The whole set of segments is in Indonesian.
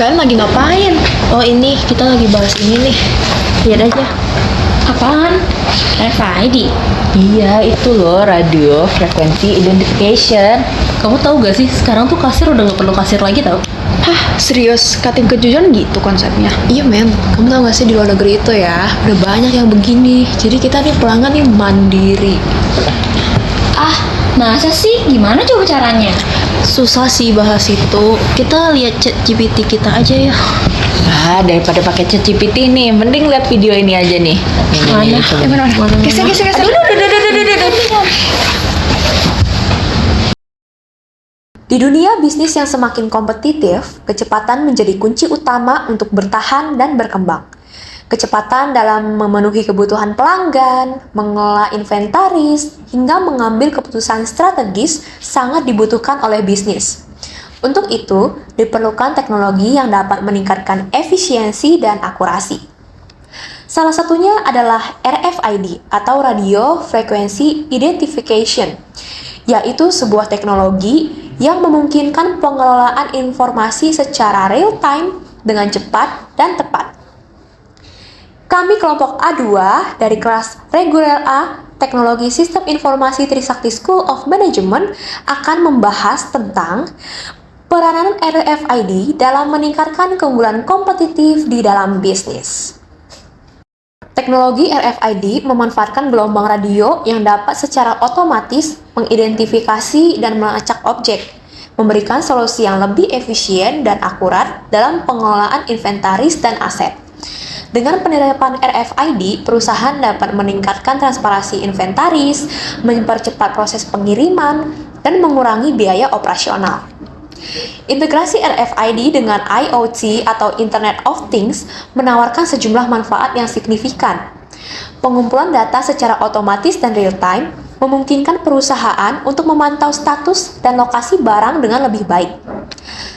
Kalian lagi ngapain? Oh ini, kita lagi bahas ini nih. Lihat aja. Apaan? RFID? Iya, itu loh, radio frequency identification. Kamu tahu gak sih, sekarang tuh kasir udah gak perlu kasir lagi tau? Hah, serius? Cutting kejujuran gitu konsepnya? Iya men, kamu tahu gak sih di luar negeri itu ya, udah banyak yang begini. Jadi kita nih pelanggan nih mandiri. Ah, masa sih? Gimana coba caranya? Susah sih bahas itu. Kita lihat chat GPT kita aja ya. Daripada pakai ChatGPT nih, mending lihat video ini aja nih. Ini, coba. Mana? Geser. Di dunia bisnis yang semakin kompetitif, kecepatan menjadi kunci utama untuk bertahan dan berkembang. Kecepatan dalam memenuhi kebutuhan pelanggan, mengelola inventaris, hingga mengambil keputusan strategis sangat dibutuhkan oleh bisnis. Untuk itu, diperlukan teknologi yang dapat meningkatkan efisiensi dan akurasi. Salah satunya adalah RFID atau Radio Frequency Identification, yaitu sebuah teknologi yang memungkinkan pengelolaan informasi secara real-time dengan cepat dan tepat. Kami kelompok A2 dari kelas reguler A, Teknologi Sistem Informasi Trisakti School of Management akan membahas tentang peranan RFID dalam meningkatkan keunggulan kompetitif di dalam bisnis. Teknologi RFID memanfaatkan gelombang radio yang dapat secara otomatis mengidentifikasi dan melacak objek, memberikan solusi yang lebih efisien dan akurat dalam pengelolaan inventaris dan aset. Dengan penerapan RFID, perusahaan dapat meningkatkan transparansi inventaris, mempercepat proses pengiriman, dan mengurangi biaya operasional. Integrasi RFID dengan IoT atau Internet of Things menawarkan sejumlah manfaat yang signifikan. Pengumpulan data secara otomatis dan real-time memungkinkan perusahaan untuk memantau status dan lokasi barang dengan lebih baik.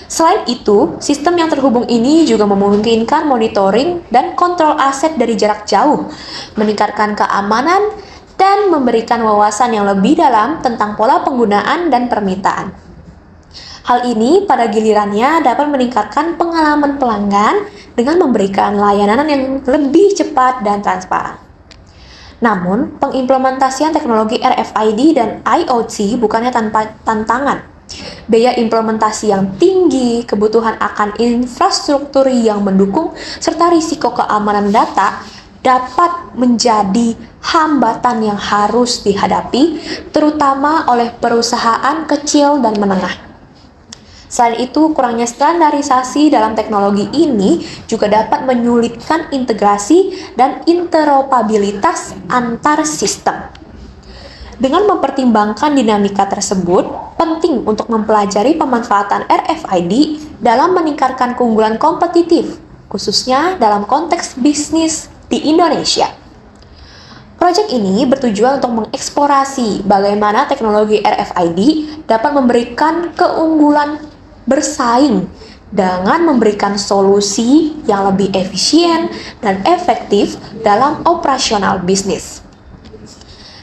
Selain itu, sistem yang terhubung ini juga memungkinkan monitoring dan kontrol aset dari jarak jauh, meningkatkan keamanan, dan memberikan wawasan yang lebih dalam tentang pola penggunaan dan permintaan. Hal ini pada gilirannya dapat meningkatkan pengalaman pelanggan dengan memberikan layanan yang lebih cepat dan transparan. Namun, pengimplementasian teknologi RFID dan IoT bukannya tanpa tantangan. Biaya implementasi yang tinggi, kebutuhan akan infrastruktur yang mendukung, serta risiko keamanan data dapat menjadi hambatan yang harus dihadapi, terutama oleh perusahaan kecil dan menengah. Selain itu, kurangnya standarisasi dalam teknologi ini juga dapat menyulitkan integrasi dan interoperabilitas antar sistem. Dengan mempertimbangkan dinamika tersebut, penting untuk mempelajari pemanfaatan RFID dalam meningkatkan keunggulan kompetitif, khususnya dalam konteks bisnis di Indonesia. Proyek ini bertujuan untuk mengeksplorasi bagaimana teknologi RFID dapat memberikan keunggulan bersaing dengan memberikan solusi yang lebih efisien dan efektif dalam operasional bisnis.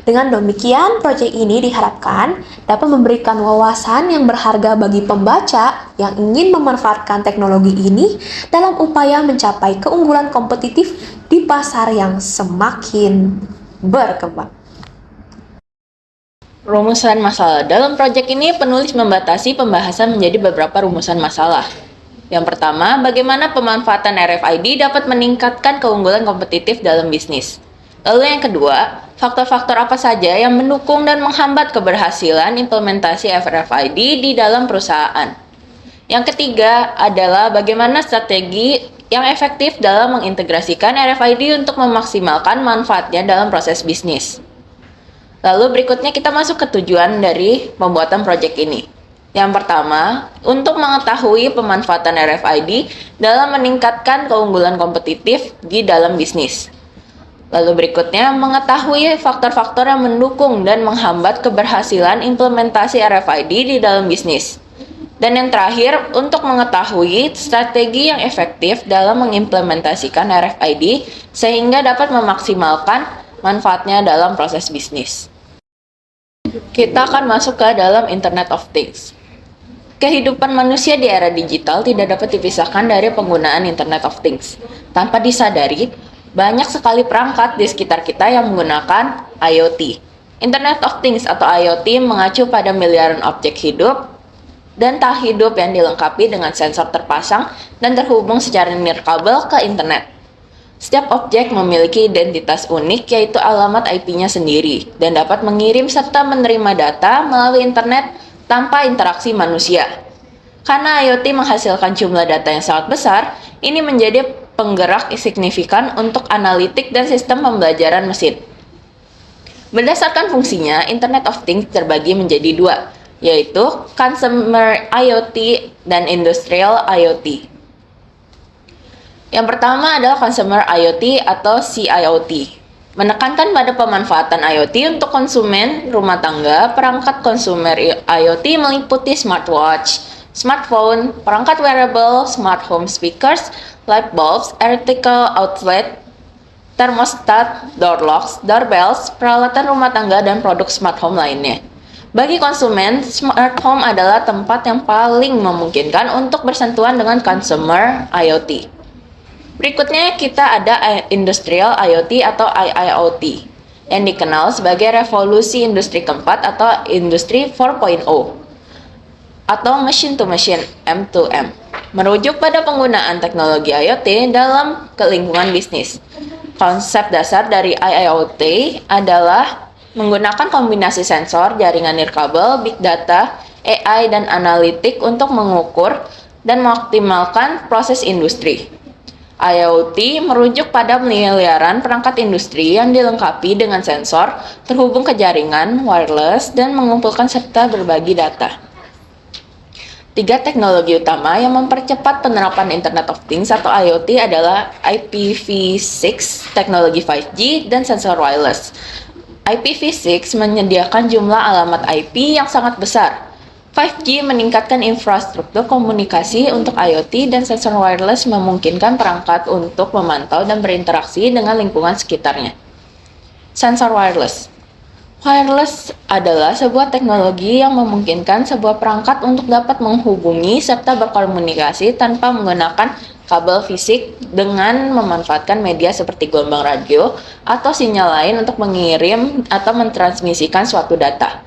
Dengan demikian, proyek ini diharapkan dapat memberikan wawasan yang berharga bagi pembaca yang ingin memanfaatkan teknologi ini dalam upaya mencapai keunggulan kompetitif di pasar yang semakin berkembang. Rumusan masalah. Dalam proyek ini, penulis membatasi pembahasan menjadi beberapa rumusan masalah. Yang pertama, bagaimana pemanfaatan RFID dapat meningkatkan keunggulan kompetitif dalam bisnis. Lalu yang kedua, faktor-faktor apa saja yang mendukung dan menghambat keberhasilan implementasi RFID di dalam perusahaan. Yang ketiga adalah bagaimana strategi yang efektif dalam mengintegrasikan RFID untuk memaksimalkan manfaatnya dalam proses bisnis. Lalu berikutnya kita masuk ke tujuan dari pembuatan proyek ini. Yang pertama, untuk mengetahui pemanfaatan RFID dalam meningkatkan keunggulan kompetitif di dalam bisnis. Lalu berikutnya, mengetahui faktor-faktor yang mendukung dan menghambat keberhasilan implementasi RFID di dalam bisnis. Dan yang terakhir, untuk mengetahui strategi yang efektif dalam mengimplementasikan RFID sehingga dapat memaksimalkan manfaatnya dalam proses bisnis. Kita akan masuk ke dalam Internet of Things. Kehidupan manusia di era digital tidak dapat dipisahkan dari penggunaan Internet of Things. Tanpa disadari, banyak sekali perangkat di sekitar kita yang menggunakan IoT. Internet of Things atau IoT mengacu pada miliaran objek hidup dan tak hidup yang dilengkapi dengan sensor terpasang dan terhubung secara nirkabel ke internet. Setiap objek memiliki identitas unik, yaitu alamat IP-nya sendiri, dan dapat mengirim serta menerima data melalui internet tanpa interaksi manusia. Karena IoT menghasilkan jumlah data yang sangat besar, ini menjadi penggerak signifikan untuk analitik dan sistem pembelajaran mesin. Berdasarkan fungsinya, Internet of Things terbagi menjadi dua, yaitu Consumer IoT dan Industrial IoT. Yang pertama adalah Consumer IoT atau CIoT. Menekankan pada pemanfaatan IoT untuk konsumen rumah tangga. Perangkat konsumer IoT meliputi smartwatch, smartphone, perangkat wearable, smart home speakers, light bulbs, electrical outlet, thermostat, door locks, doorbells, peralatan rumah tangga, dan produk smart home lainnya. Bagi konsumen, smart home adalah tempat yang paling memungkinkan untuk bersentuhan dengan consumer IoT. Berikutnya kita ada Industrial IoT atau IIoT yang dikenal sebagai revolusi industri keempat atau industri 4.0 atau machine to machine M2M, merujuk pada penggunaan teknologi IoT dalam lingkungan bisnis. Konsep dasar dari IIoT adalah menggunakan kombinasi sensor, jaringan nirkabel, big data, AI, dan analitik untuk mengukur dan mengoptimalkan proses industri. IoT merujuk pada miliaran perangkat industri yang dilengkapi dengan sensor, terhubung ke jaringan, wireless, dan mengumpulkan serta berbagi data. 3 teknologi utama yang mempercepat penerapan Internet of Things atau IoT adalah IPv6, teknologi 5G, dan sensor wireless. IPv6 menyediakan jumlah alamat IP yang sangat besar. 5G meningkatkan infrastruktur komunikasi untuk IoT, dan sensor wireless memungkinkan perangkat untuk memantau dan berinteraksi dengan lingkungan sekitarnya. Sensor wireless. Wireless adalah sebuah teknologi yang memungkinkan sebuah perangkat untuk dapat menghubungi serta berkomunikasi tanpa menggunakan kabel fisik dengan memanfaatkan media seperti gelombang radio atau sinyal lain untuk mengirim atau mentransmisikan suatu data.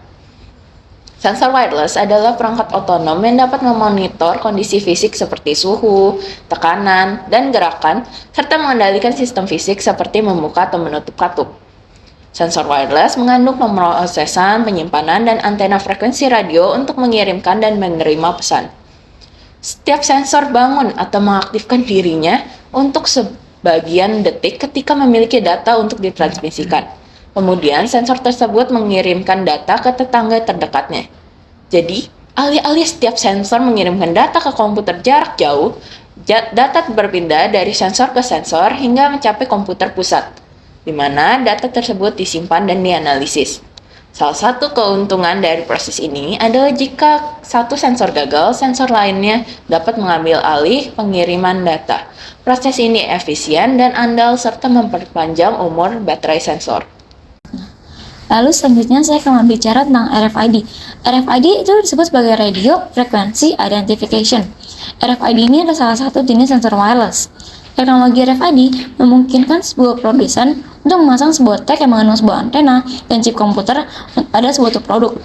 Sensor wireless adalah perangkat otonom yang dapat memonitor kondisi fisik seperti suhu, tekanan, dan gerakan, serta mengendalikan sistem fisik seperti membuka atau menutup katup. Sensor wireless mengandung pemrosesan, penyimpanan, dan antena frekuensi radio untuk mengirimkan dan menerima pesan. Setiap sensor bangun atau mengaktifkan dirinya untuk sebagian detik ketika memiliki data untuk ditransmisikan. Kemudian sensor tersebut mengirimkan data ke tetangga terdekatnya. Jadi, alih-alih setiap sensor mengirimkan data ke komputer jarak jauh, data berpindah dari sensor ke sensor hingga mencapai komputer pusat, di mana data tersebut disimpan dan dianalisis. Salah satu keuntungan dari proses ini adalah jika satu sensor gagal, sensor lainnya dapat mengambil alih pengiriman data. Proses ini efisien dan andal serta memperpanjang umur baterai sensor. Lalu selanjutnya saya akan berbicara tentang RFID. RFID itu disebut sebagai Radio Frequency Identification. RFID ini adalah salah satu jenis sensor wireless. Teknologi RFID memungkinkan sebuah produsen untuk memasang sebuah tag yang mengandung sebuah antena dan chip komputer pada sebuah produk.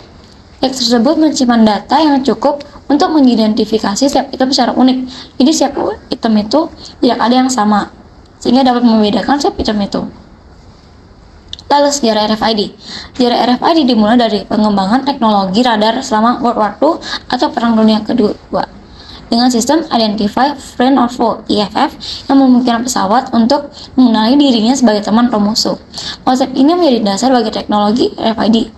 Tag tersebut menyimpan data yang cukup untuk mengidentifikasi setiap item secara unik. Jadi setiap item itu tidak ada yang sama, sehingga dapat membedakan setiap item itu. Lalu sejarah RFID. Sejarah RFID dimulai dari pengembangan teknologi radar selama World War II atau Perang Dunia Kedua dengan sistem Identify Friend or Foe (IFF) yang memungkinkan pesawat untuk mengenali dirinya sebagai teman atau musuh. Konsep ini menjadi dasar bagi teknologi RFID.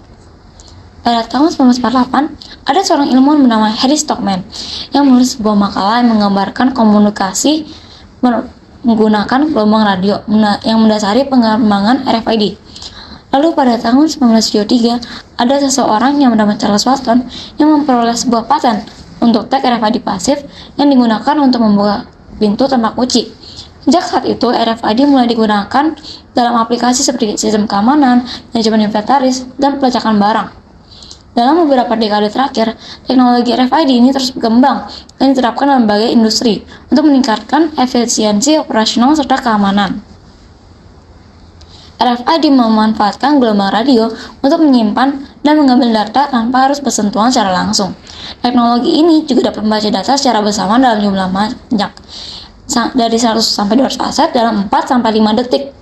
Pada tahun 1948, ada seorang ilmuwan bernama Harry Stockman yang menulis sebuah makalah yang menggambarkan komunikasi menggunakan gelombang radio yang mendasari pengembangan RFID. Lalu pada tahun 1973, ada seseorang yang bernama Charles Watson yang memperoleh sebuah paten untuk tag RFID pasif yang digunakan untuk membuka pintu tanpa kunci. Sejak saat itu, RFID mulai digunakan dalam aplikasi seperti sistem keamanan, manajemen inventaris, dan pelacakan barang. Dalam beberapa dekade terakhir, teknologi RFID ini terus berkembang dan diterapkan dalam berbagai industri untuk meningkatkan efisiensi operasional serta keamanan. RFID memanfaatkan gelombang radio untuk menyimpan dan mengambil data tanpa harus bersentuhan secara langsung. Teknologi ini juga dapat membaca data secara bersama dalam jumlah banyak, dari 100 sampai 200 aset dalam 4 sampai 5 detik.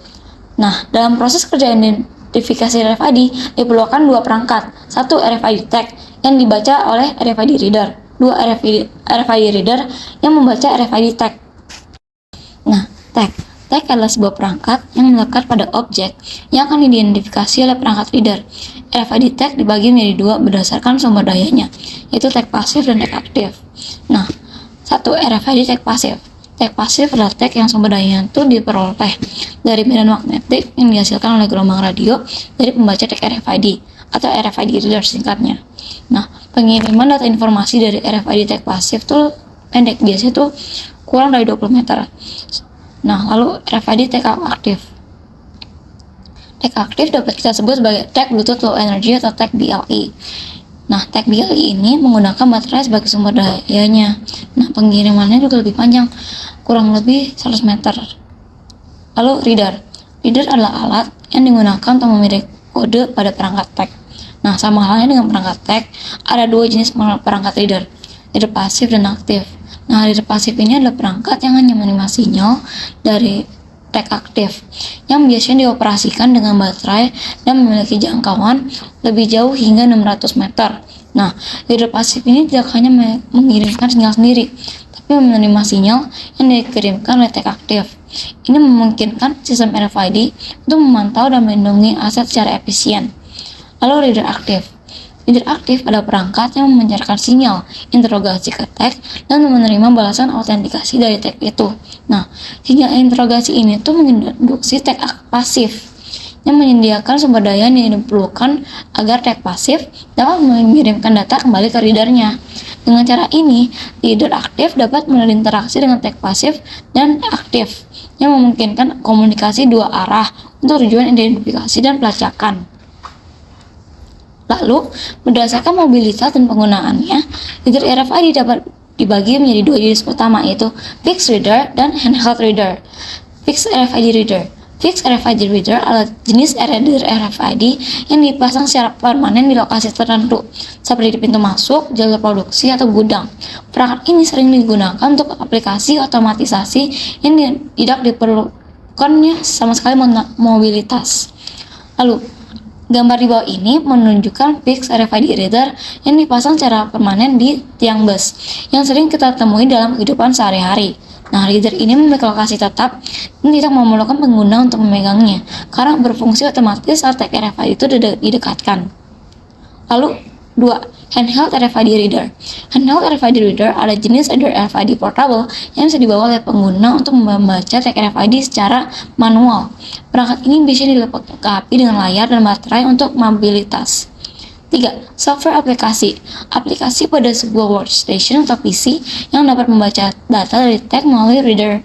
Nah, dalam proses kerja identifikasi RFID diperlukan dua perangkat. Satu, RFID tag yang dibaca oleh RFID reader. Dua, RFID reader yang membaca RFID tag. Nah, tag adalah sebuah perangkat yang melekat pada objek yang akan diidentifikasi oleh perangkat reader. RFID tag dibagi menjadi dua berdasarkan sumber dayanya, yaitu tag pasif dan tag aktif. Nah, satu, RFID tag pasif. Tag pasif adalah tag yang sumber dayanya itu diperoleh dari medan magnetik yang dihasilkan oleh gelombang radio dari pembaca tag RFID atau RFID reader singkatnya. Nah, pengiriman data informasi dari RFID tag pasif itu pendek, biasanya itu kurang dari 20 meter. Nah, lalu RFID tag aktif. Tag aktif dapat kita sebut sebagai tag Bluetooth Low Energy atau tag BLE. Nah, tag BLE ini menggunakan baterai sebagai sumber dayanya. Nah, pengirimannya juga lebih panjang, kurang lebih 100 meter. Lalu reader. Reader adalah alat yang digunakan untuk memiliki kode pada perangkat tag. Nah, sama halnya dengan perangkat tag, ada dua jenis perangkat reader, reader pasif dan aktif. Nah, reader pasif ini adalah perangkat yang hanya menerima sinyal dari tag aktif, yang biasanya dioperasikan dengan baterai dan memiliki jangkauan lebih jauh hingga 600 meter. Nah, reader pasif ini tidak hanya mengirimkan sinyal sendiri, tapi menerima sinyal yang dikirimkan oleh tag aktif. Ini memungkinkan sistem RFID untuk memantau dan melindungi aset secara efisien. Lalu reader aktif. Reader aktif adalah perangkat yang memancarkan sinyal interogasi ke tag dan menerima balasan autentikasi dari tag itu. Nah, sinyal interogasi ini tuh menginduksi tag pasif yang menyediakan sumber daya yang diperlukan agar tag pasif dapat mengirimkan data kembali ke readernya. Dengan cara ini, reader aktif dapat berinteraksi dengan tag pasif dan aktif yang memungkinkan komunikasi dua arah untuk tujuan identifikasi dan pelacakan. Lalu, berdasarkan mobilitas dan penggunaannya, reader RFID dapat dibagi menjadi dua jenis utama, yaitu fixed reader dan handheld reader. Fixed RFID reader. Fixed RFID reader adalah jenis reader RFID yang dipasang secara permanen di lokasi tertentu, seperti di pintu masuk, jalur produksi, atau gudang. Perangkat ini sering digunakan untuk aplikasi otomatisasi yang tidak diperlukannya sama sekali mobilitas. Lalu, gambar di bawah ini menunjukkan fixed RFID reader yang dipasang secara permanen di tiang bus yang sering kita temui dalam kehidupan sehari-hari. Nah, reader ini memiliki lokasi tetap dan tidak memerlukan pengguna untuk memegangnya karena berfungsi otomatis saat tag RFID itu didekatkan. Lalu, 2. Handheld RFID reader. Handheld RFID reader adalah jenis reader RFID portable yang bisa dibawa oleh pengguna untuk membaca tag RFID secara manual. Perangkat ini bisa dilengkapi dengan layar dan baterai untuk mobilitas. 3. Software aplikasi. Aplikasi pada sebuah workstation atau PC yang dapat membaca data dari tag melalui reader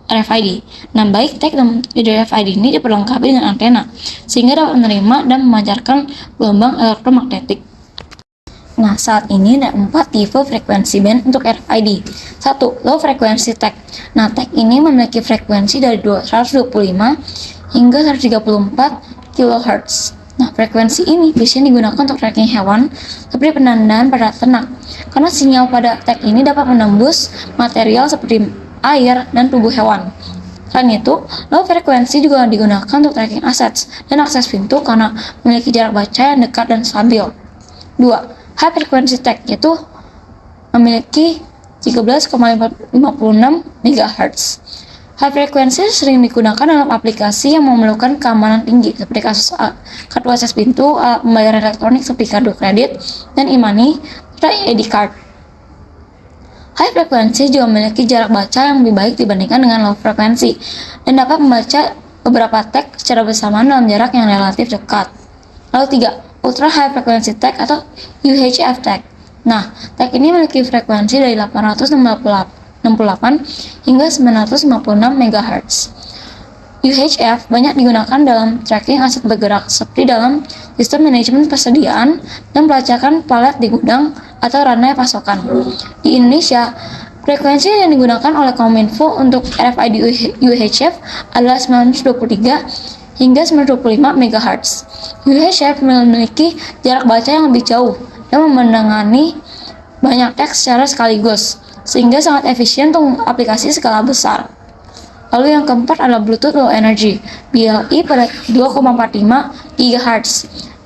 RFID. Nah, baik tag dan reader RFID ini diperlengkapi dengan antena, sehingga dapat menerima dan memancarkan gelombang elektromagnetik. Nah, saat ini ada 4 tipe frekuensi band untuk RFID. 1. Low frequency tag. Nah, tag ini memiliki frekuensi dari 125 hingga 134 kHz. Nah, frekuensi ini biasanya digunakan untuk tracking hewan seperti penandaan pada ternak, karena sinyal pada tag ini dapat menembus material seperti air dan tubuh hewan. Selain itu, low frekuensi juga digunakan untuk tracking assets dan akses pintu karena memiliki jarak baca yang dekat dan stabil. 2. High frequency tag yaitu memiliki 13,56 MHz. High frequency sering digunakan dalam aplikasi yang memerlukan keamanan tinggi seperti kasus kartu akses pintu, pembayaran elektronik seperti kartu kredit dan e-money serta ID card. High frequency juga memiliki jarak baca yang lebih baik dibandingkan dengan low frequency dan dapat membaca beberapa tag secara bersamaan dalam jarak yang relatif dekat. Lalu 3. Ultra High Frequency Tag atau UHF tag. Nah, tag ini memiliki frekuensi dari 868 hingga 956 MHz. UHF banyak digunakan dalam tracking aset bergerak seperti dalam sistem manajemen persediaan, dan pelacakan palet di gudang atau rantai pasokan. Di Indonesia, frekuensi yang digunakan oleh Kominfo untuk RFID UHF adalah 923 hingga 925 MHz. UHF memiliki jarak baca yang lebih jauh dan menangani banyak teks secara sekaligus, sehingga sangat efisien untuk aplikasi skala besar. Lalu yang keempat adalah Bluetooth Low Energy, BLE pada 2,45 GHz.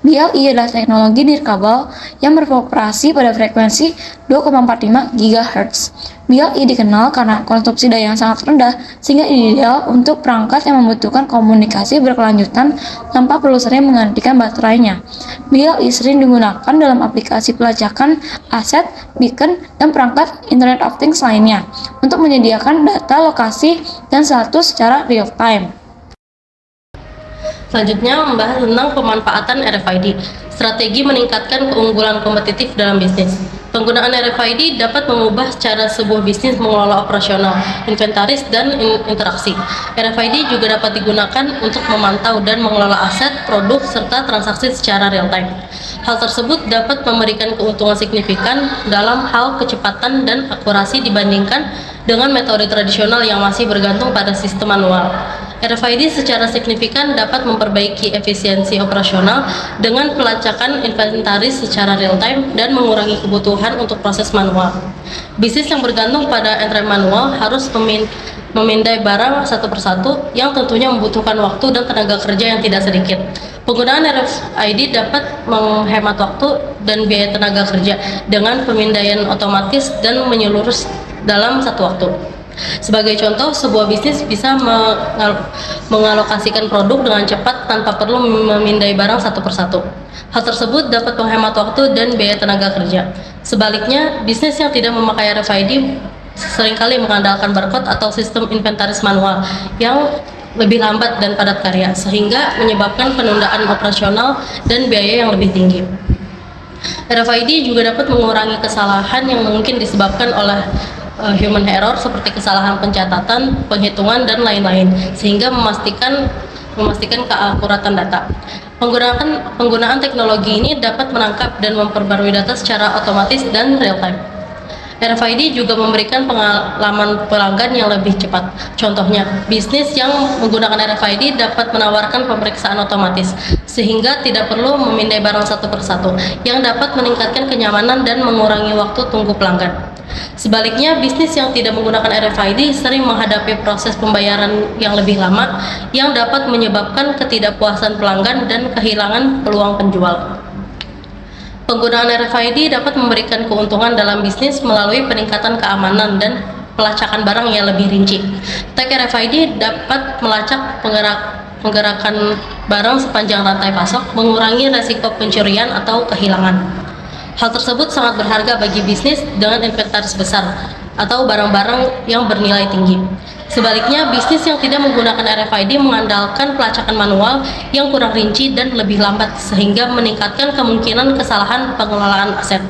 BLE adalah teknologi nirkabel yang beroperasi pada frekuensi 2,45 GHz. BLE dikenal karena konsumsi daya yang sangat rendah, sehingga ideal untuk perangkat yang membutuhkan komunikasi berkelanjutan tanpa perlu sering menggantikan baterainya. BLE sering digunakan dalam aplikasi pelacakan aset, beacon, dan perangkat Internet of Things lainnya untuk menyediakan data lokasi dan status secara real time. Selanjutnya membahas tentang pemanfaatan RFID, strategi meningkatkan keunggulan kompetitif dalam bisnis. Penggunaan RFID dapat mengubah cara sebuah bisnis mengelola operasional, inventaris, dan interaksi. RFID juga dapat digunakan untuk memantau dan mengelola aset, produk, serta transaksi secara real time. Hal tersebut dapat memberikan keuntungan signifikan dalam hal kecepatan dan akurasi dibandingkan dengan metode tradisional yang masih bergantung pada sistem manual. RFID secara signifikan dapat memperbaiki efisiensi operasional dengan pelacakan inventaris secara real time dan mengurangi kebutuhan untuk proses manual. Bisnis yang bergantung pada entry manual harus memindai barang satu persatu yang tentunya membutuhkan waktu dan tenaga kerja yang tidak sedikit. Penggunaan RFID dapat menghemat waktu dan biaya tenaga kerja dengan pemindaian otomatis dan menyeluruh dalam satu waktu. Sebagai contoh, sebuah bisnis bisa mengalokasikan produk dengan cepat tanpa perlu memindai barang satu persatu. Hal tersebut dapat menghemat waktu dan biaya tenaga kerja. Sebaliknya, bisnis yang tidak memakai RFID seringkali mengandalkan barcode atau sistem inventaris manual yang lebih lambat dan padat karya, sehingga menyebabkan penundaan operasional dan biaya yang lebih tinggi. RFID juga dapat mengurangi kesalahan yang mungkin disebabkan oleh human error seperti kesalahan pencatatan, penghitungan, dan lain-lain, sehingga memastikan keakuratan data. Penggunaan teknologi ini dapat menangkap dan memperbarui data secara otomatis dan real time. RFID juga memberikan pengalaman pelanggan yang lebih cepat. Contohnya, bisnis yang menggunakan RFID dapat menawarkan pemeriksaan otomatis, sehingga tidak perlu memindai barang satu persatu, yang dapat meningkatkan kenyamanan dan mengurangi waktu tunggu pelanggan. Sebaliknya, bisnis yang tidak menggunakan RFID sering menghadapi proses pembayaran yang lebih lama, yang dapat menyebabkan ketidakpuasan pelanggan dan kehilangan peluang penjual. Penggunaan RFID dapat memberikan keuntungan dalam bisnis melalui peningkatan keamanan dan pelacakan barang yang lebih rinci. Tag RFID dapat melacak penggerakan barang sepanjang rantai pasok, mengurangi resiko pencurian atau kehilangan. Hal tersebut sangat berharga bagi bisnis dengan inventaris besar atau barang-barang yang bernilai tinggi. Sebaliknya, bisnis yang tidak menggunakan RFID mengandalkan pelacakan manual yang kurang rinci dan lebih lambat, sehingga meningkatkan kemungkinan kesalahan pengelolaan aset.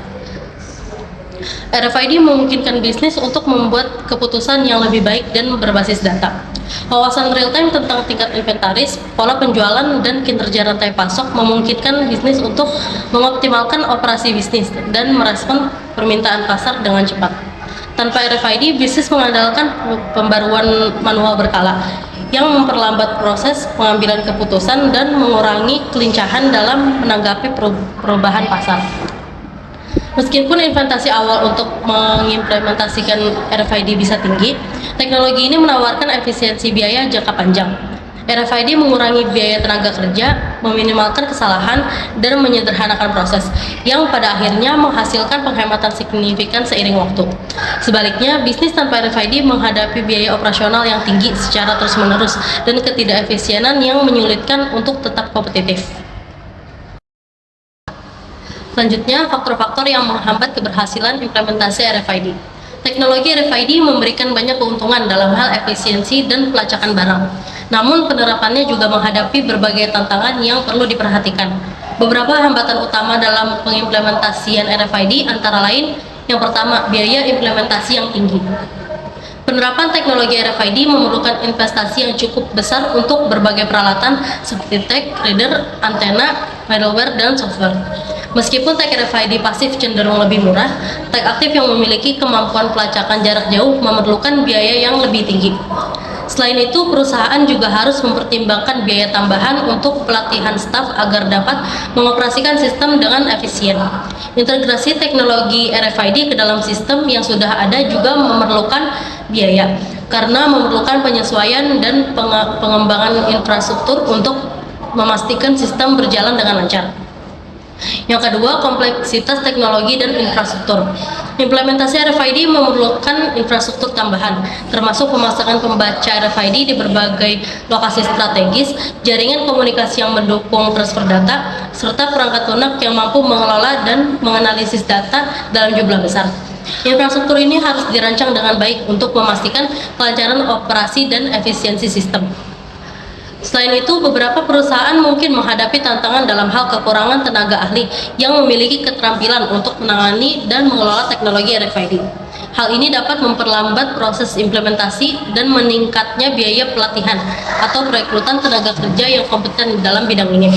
RFID memungkinkan bisnis untuk membuat keputusan yang lebih baik dan berbasis data. Wawasan real-time tentang tingkat inventaris, pola penjualan, dan kinerja rantai pasok memungkinkan bisnis untuk mengoptimalkan operasi bisnis dan merespon permintaan pasar dengan cepat. Tanpa RFID, bisnis mengandalkan pembaruan manual berkala yang memperlambat proses pengambilan keputusan dan mengurangi kelincahan dalam menanggapi perubahan pasar. Meskipun investasi awal untuk mengimplementasikan RFID bisa tinggi, teknologi ini menawarkan efisiensi biaya jangka panjang. RFID mengurangi biaya tenaga kerja, meminimalkan kesalahan, dan menyederhanakan proses, yang pada akhirnya menghasilkan penghematan signifikan seiring waktu. Sebaliknya, bisnis tanpa RFID menghadapi biaya operasional yang tinggi secara terus-menerus dan ketidakefisienan yang menyulitkan untuk tetap kompetitif. Selanjutnya, faktor-faktor yang menghambat keberhasilan implementasi RFID. Teknologi RFID memberikan banyak keuntungan dalam hal efisiensi dan pelacakan barang. Namun, penerapannya juga menghadapi berbagai tantangan yang perlu diperhatikan. Beberapa hambatan utama dalam pengimplementasian RFID antara lain, yang pertama, biaya implementasi yang tinggi. Penerapan teknologi RFID memerlukan investasi yang cukup besar untuk berbagai peralatan seperti tag, reader, antena, middleware, dan software. Meskipun tag RFID pasif cenderung lebih murah, tag aktif yang memiliki kemampuan pelacakan jarak jauh memerlukan biaya yang lebih tinggi. Selain itu, perusahaan juga harus mempertimbangkan biaya tambahan untuk pelatihan staf agar dapat mengoperasikan sistem dengan efisien. Integrasi teknologi RFID ke dalam sistem yang sudah ada juga memerlukan biaya, karena memerlukan penyesuaian dan pengembangan infrastruktur untuk memastikan sistem berjalan dengan lancar. Yang kedua, kompleksitas teknologi dan infrastruktur. Implementasi RFID memerlukan infrastruktur tambahan, termasuk pemasangan pembaca RFID di berbagai lokasi strategis, jaringan komunikasi yang mendukung transfer data, serta perangkat lunak yang mampu mengelola dan menganalisis data dalam jumlah besar. Infrastruktur ini harus dirancang dengan baik untuk memastikan kelancaran operasi dan efisiensi sistem. Selain itu, beberapa perusahaan mungkin menghadapi tantangan dalam hal kekurangan tenaga ahli yang memiliki keterampilan untuk menangani dan mengelola teknologi RFID. Hal ini dapat memperlambat proses implementasi dan meningkatnya biaya pelatihan atau perekrutan tenaga kerja yang kompeten dalam bidang ini.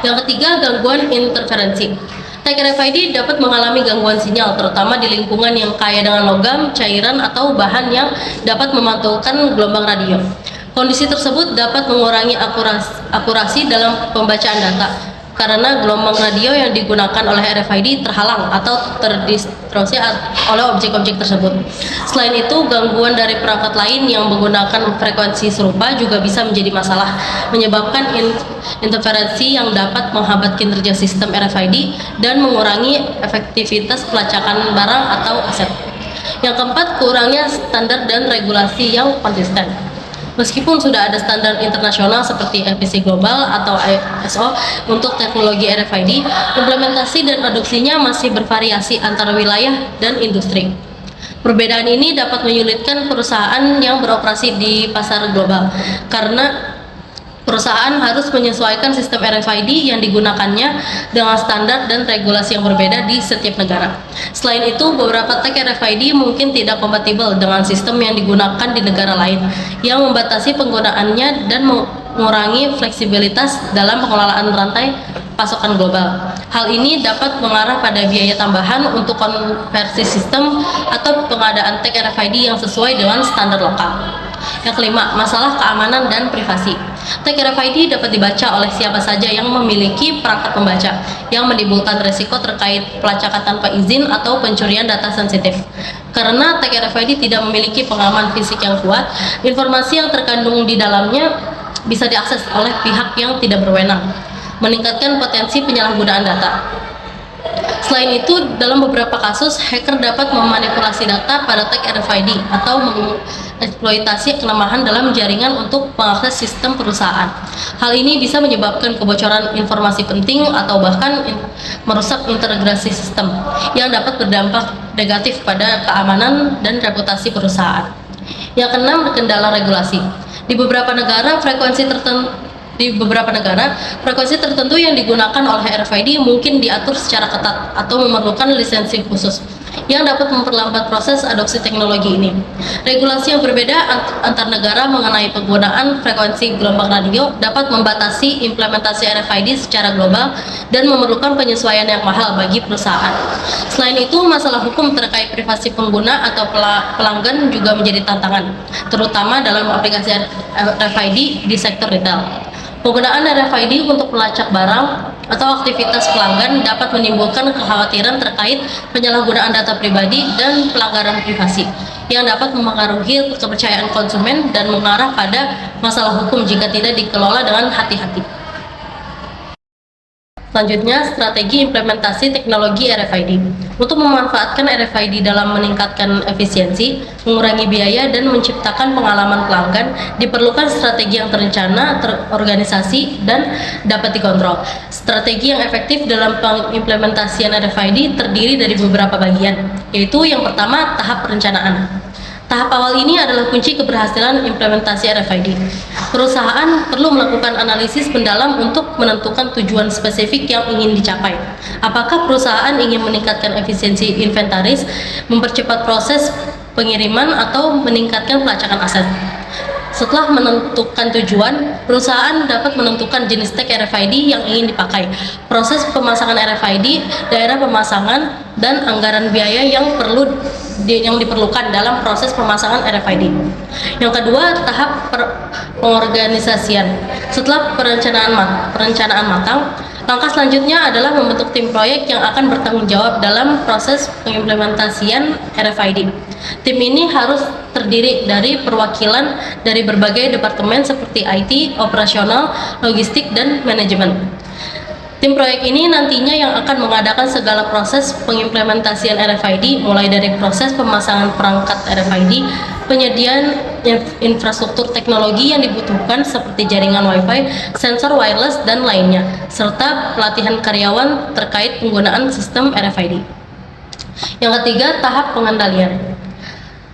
Yang ketiga, gangguan interferensi. Tag RFID dapat mengalami gangguan sinyal, terutama di lingkungan yang kaya dengan logam, cairan, atau bahan yang dapat memantulkan gelombang radio. Kondisi tersebut dapat mengurangi akurasi dalam pembacaan data, karena gelombang radio yang digunakan oleh RFID terhalang atau terdistorsi oleh objek-objek tersebut. Selain itu, gangguan dari perangkat lain yang menggunakan frekuensi serupa juga bisa menjadi masalah, menyebabkan interferensi yang dapat menghambat kinerja sistem RFID dan mengurangi efektivitas pelacakan barang atau aset. Yang keempat, kurangnya standar dan regulasi yang konsisten. Meskipun sudah ada standar internasional seperti FPC Global atau ISO untuk teknologi RFID, implementasi dan adopsinya masih bervariasi antara wilayah dan industri. Perbedaan ini dapat menyulitkan perusahaan yang beroperasi di pasar global, karena perusahaan harus menyesuaikan sistem RFID yang digunakannya dengan standar dan regulasi yang berbeda di setiap negara. Selain itu, beberapa tag RFID mungkin tidak kompatibel dengan sistem yang digunakan di negara lain, yang membatasi penggunaannya dan mengurangi fleksibilitas dalam pengelolaan rantai pasokan global. Hal ini dapat mengarah pada biaya tambahan untuk konversi sistem atau pengadaan tag RFID yang sesuai dengan standar lokal. Yang kelima, masalah keamanan dan privasi. Tag RFID dapat dibaca oleh siapa saja yang memiliki perangkat pembaca, yang menimbulkan risiko terkait pelacakan tanpa izin atau pencurian data sensitif. Karena tag RFID tidak memiliki pengaman fisik yang kuat, informasi yang terkandung di dalamnya bisa diakses oleh pihak yang tidak berwenang, meningkatkan potensi penyalahgunaan data. Selain itu, dalam beberapa kasus, hacker dapat memanipulasi data pada tag RFID atau mengeksploitasi kelemahan dalam jaringan untuk mengakses sistem perusahaan. Hal ini bisa menyebabkan kebocoran informasi penting atau bahkan merusak integrasi sistem yang dapat berdampak negatif pada keamanan dan reputasi perusahaan. Yang keenam, kendala regulasi. Di beberapa negara, frekuensi tertentu yang digunakan oleh RFID mungkin diatur secara ketat atau memerlukan lisensi khusus yang dapat memperlambat proses adopsi teknologi ini. Regulasi yang berbeda antar negara mengenai penggunaan frekuensi gelombang radio dapat membatasi implementasi RFID secara global dan memerlukan penyesuaian yang mahal bagi perusahaan. Selain itu, masalah hukum terkait privasi pengguna atau pelanggan juga menjadi tantangan, terutama dalam aplikasi RFID di sektor retail. Penggunaan RFID untuk melacak barang atau aktivitas pelanggan dapat menimbulkan kekhawatiran terkait penyalahgunaan data pribadi dan pelanggaran privasi yang dapat mempengaruhi kepercayaan konsumen dan mengarah pada masalah hukum jika tidak dikelola dengan hati-hati. Selanjutnya, strategi implementasi teknologi RFID. Untuk memanfaatkan RFID dalam meningkatkan efisiensi, mengurangi biaya, dan menciptakan pengalaman pelanggan, diperlukan strategi yang terencana, terorganisasi, dan dapat dikontrol. Strategi yang efektif dalam pengimplementasian RFID terdiri dari beberapa bagian, yaitu yang pertama, tahap perencanaan. Tahap awal ini adalah kunci keberhasilan implementasi RFID. Perusahaan perlu melakukan analisis mendalam untuk menentukan tujuan spesifik yang ingin dicapai. Apakah perusahaan ingin meningkatkan efisiensi inventaris, mempercepat proses pengiriman, atau meningkatkan pelacakan aset? Setelah menentukan tujuan, perusahaan dapat menentukan jenis tag RFID yang ingin dipakai, proses pemasangan RFID, daerah pemasangan, dan anggaran biaya yang diperlukan dalam proses pemasangan RFID. Yang kedua, tahap pengorganisasian. Setelah perencanaan matang, langkah selanjutnya adalah membentuk tim proyek yang akan bertanggung jawab dalam proses pengimplementasian RFID. Tim ini harus terdiri dari perwakilan dari berbagai departemen seperti IT, operasional, logistik, dan manajemen. Tim proyek ini nantinya yang akan mengadakan segala proses pengimplementasian RFID, mulai dari proses pemasangan perangkat RFID, penyediaan infrastruktur teknologi yang dibutuhkan seperti jaringan Wi-Fi, sensor wireless, dan lainnya, serta pelatihan karyawan terkait penggunaan sistem RFID. Yang ketiga, tahap pengendalian.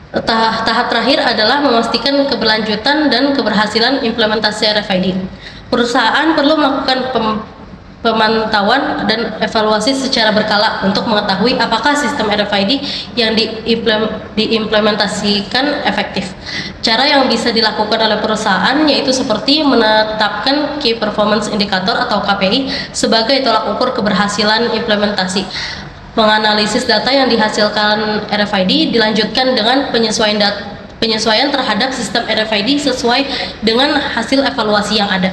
Tahap terakhir adalah memastikan keberlanjutan dan keberhasilan implementasi RFID. Perusahaan perlu melakukan pemantauan dan evaluasi secara berkala untuk mengetahui apakah sistem RFID yang diimplementasikan efektif. Cara yang bisa dilakukan oleh perusahaan yaitu seperti menetapkan Key Performance Indicator atau KPI sebagai tolak ukur keberhasilan implementasi. Menganalisis data yang dihasilkan RFID dilanjutkan dengan penyesuaian terhadap sistem RFID sesuai dengan hasil evaluasi yang ada.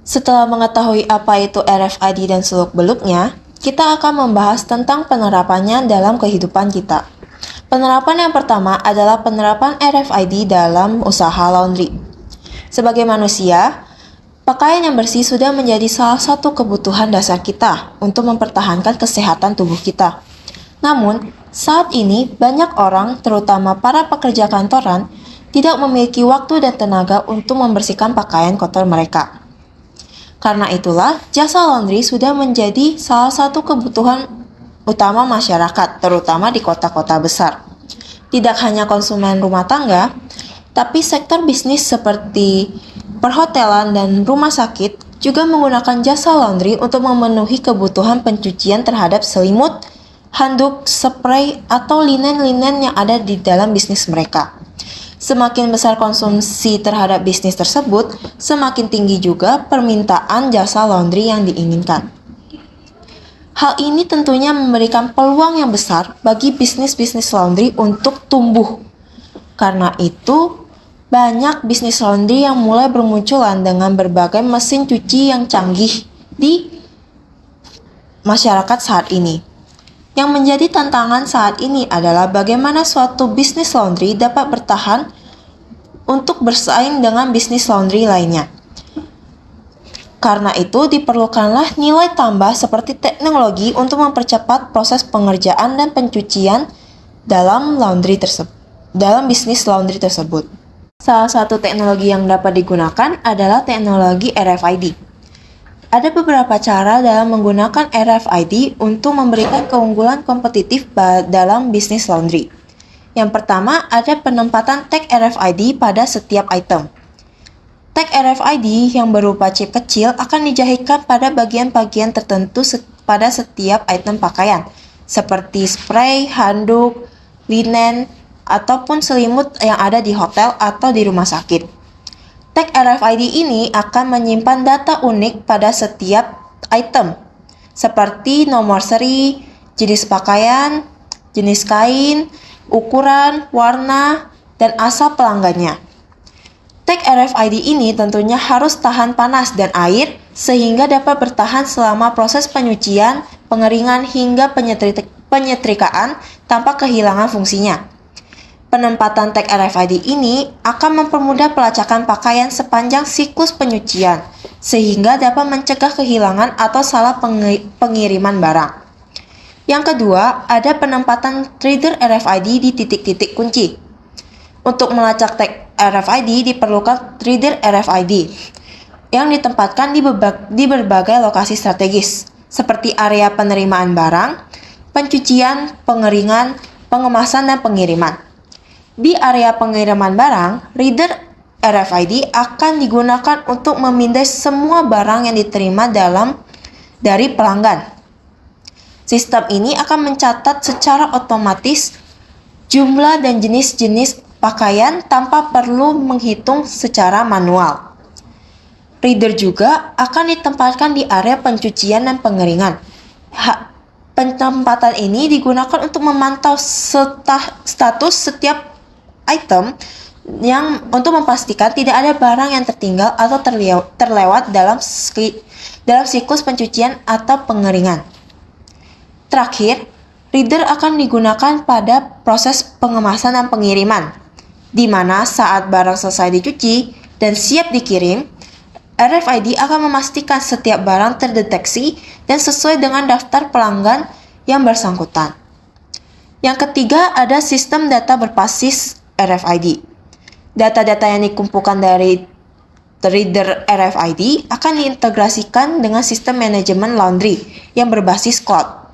Setelah mengetahui apa itu RFID dan seluk-beluknya, kita akan membahas tentang penerapannya dalam kehidupan kita. Penerapan yang pertama adalah penerapan RFID dalam usaha laundry. Sebagai manusia, pakaian yang bersih sudah menjadi salah satu kebutuhan dasar kita untuk mempertahankan kesehatan tubuh kita. Namun, saat ini banyak orang, terutama para pekerja kantoran, tidak memiliki waktu dan tenaga untuk membersihkan pakaian kotor mereka. Karena itulah, jasa laundry sudah menjadi salah satu kebutuhan utama masyarakat, terutama di kota-kota besar. Tidak hanya konsumen rumah tangga, tapi sektor bisnis seperti perhotelan dan rumah sakit juga menggunakan jasa laundry untuk memenuhi kebutuhan pencucian terhadap selimut, handuk, spray, atau linen-linen yang ada di dalam bisnis mereka. Semakin besar konsumsi terhadap bisnis tersebut, semakin tinggi juga permintaan jasa laundry yang diinginkan. Hal ini tentunya memberikan peluang yang besar bagi bisnis-bisnis laundry untuk tumbuh. Karena itu, banyak bisnis laundry yang mulai bermunculan dengan berbagai mesin cuci yang canggih di masyarakat saat ini. Yang menjadi tantangan saat ini adalah bagaimana suatu bisnis laundry dapat bertahan untuk bersaing dengan bisnis laundry lainnya. Karena itu diperlukanlah nilai tambah seperti teknologi untuk mempercepat proses pengerjaan dan pencucian dalam bisnis laundry tersebut. Salah satu teknologi yang dapat digunakan adalah teknologi RFID. Ada beberapa cara dalam menggunakan RFID untuk memberikan keunggulan kompetitif dalam bisnis laundry. Yang pertama, ada penempatan tag RFID pada setiap item. Tag RFID yang berupa chip kecil akan dijahitkan pada bagian-bagian tertentu pada setiap item pakaian, seperti spray, handuk, linen, ataupun selimut yang ada di hotel atau di rumah sakit. Tag RFID ini akan menyimpan data unik pada setiap item, seperti nomor seri, jenis pakaian, jenis kain, ukuran, warna, dan asal pelanggannya. Tag RFID ini tentunya harus tahan panas dan air sehingga dapat bertahan selama proses penyucian, pengeringan, hingga penyetrikaan tanpa kehilangan fungsinya. Penempatan tag RFID ini akan mempermudah pelacakan pakaian sepanjang siklus penyucian, sehingga dapat mencegah kehilangan atau salah pengiriman barang. Yang kedua, ada penempatan reader RFID di titik-titik kunci. Untuk melacak tag RFID diperlukan reader RFID yang ditempatkan di berbagai lokasi strategis, seperti area penerimaan barang, pencucian, pengeringan, pengemasan, dan pengiriman. Di area pengiriman barang, reader RFID akan digunakan untuk memindai semua barang yang diterima dari pelanggan. Sistem ini akan mencatat secara otomatis jumlah dan jenis-jenis pakaian tanpa perlu menghitung secara manual. Reader juga akan ditempatkan di area pencucian dan pengeringan. Penempatan ini digunakan untuk memantau status setiap item yang untuk memastikan tidak ada barang yang tertinggal atau terlewat dalam siklus pencucian atau pengeringan. Terakhir, reader akan digunakan pada proses pengemasan dan pengiriman, di mana saat barang selesai dicuci dan siap dikirim, RFID akan memastikan setiap barang terdeteksi dan sesuai dengan daftar pelanggan yang bersangkutan. Yang ketiga, ada sistem data berbasis RFID. Data-data yang dikumpulkan dari reader RFID akan diintegrasikan dengan sistem manajemen laundry yang berbasis cloud.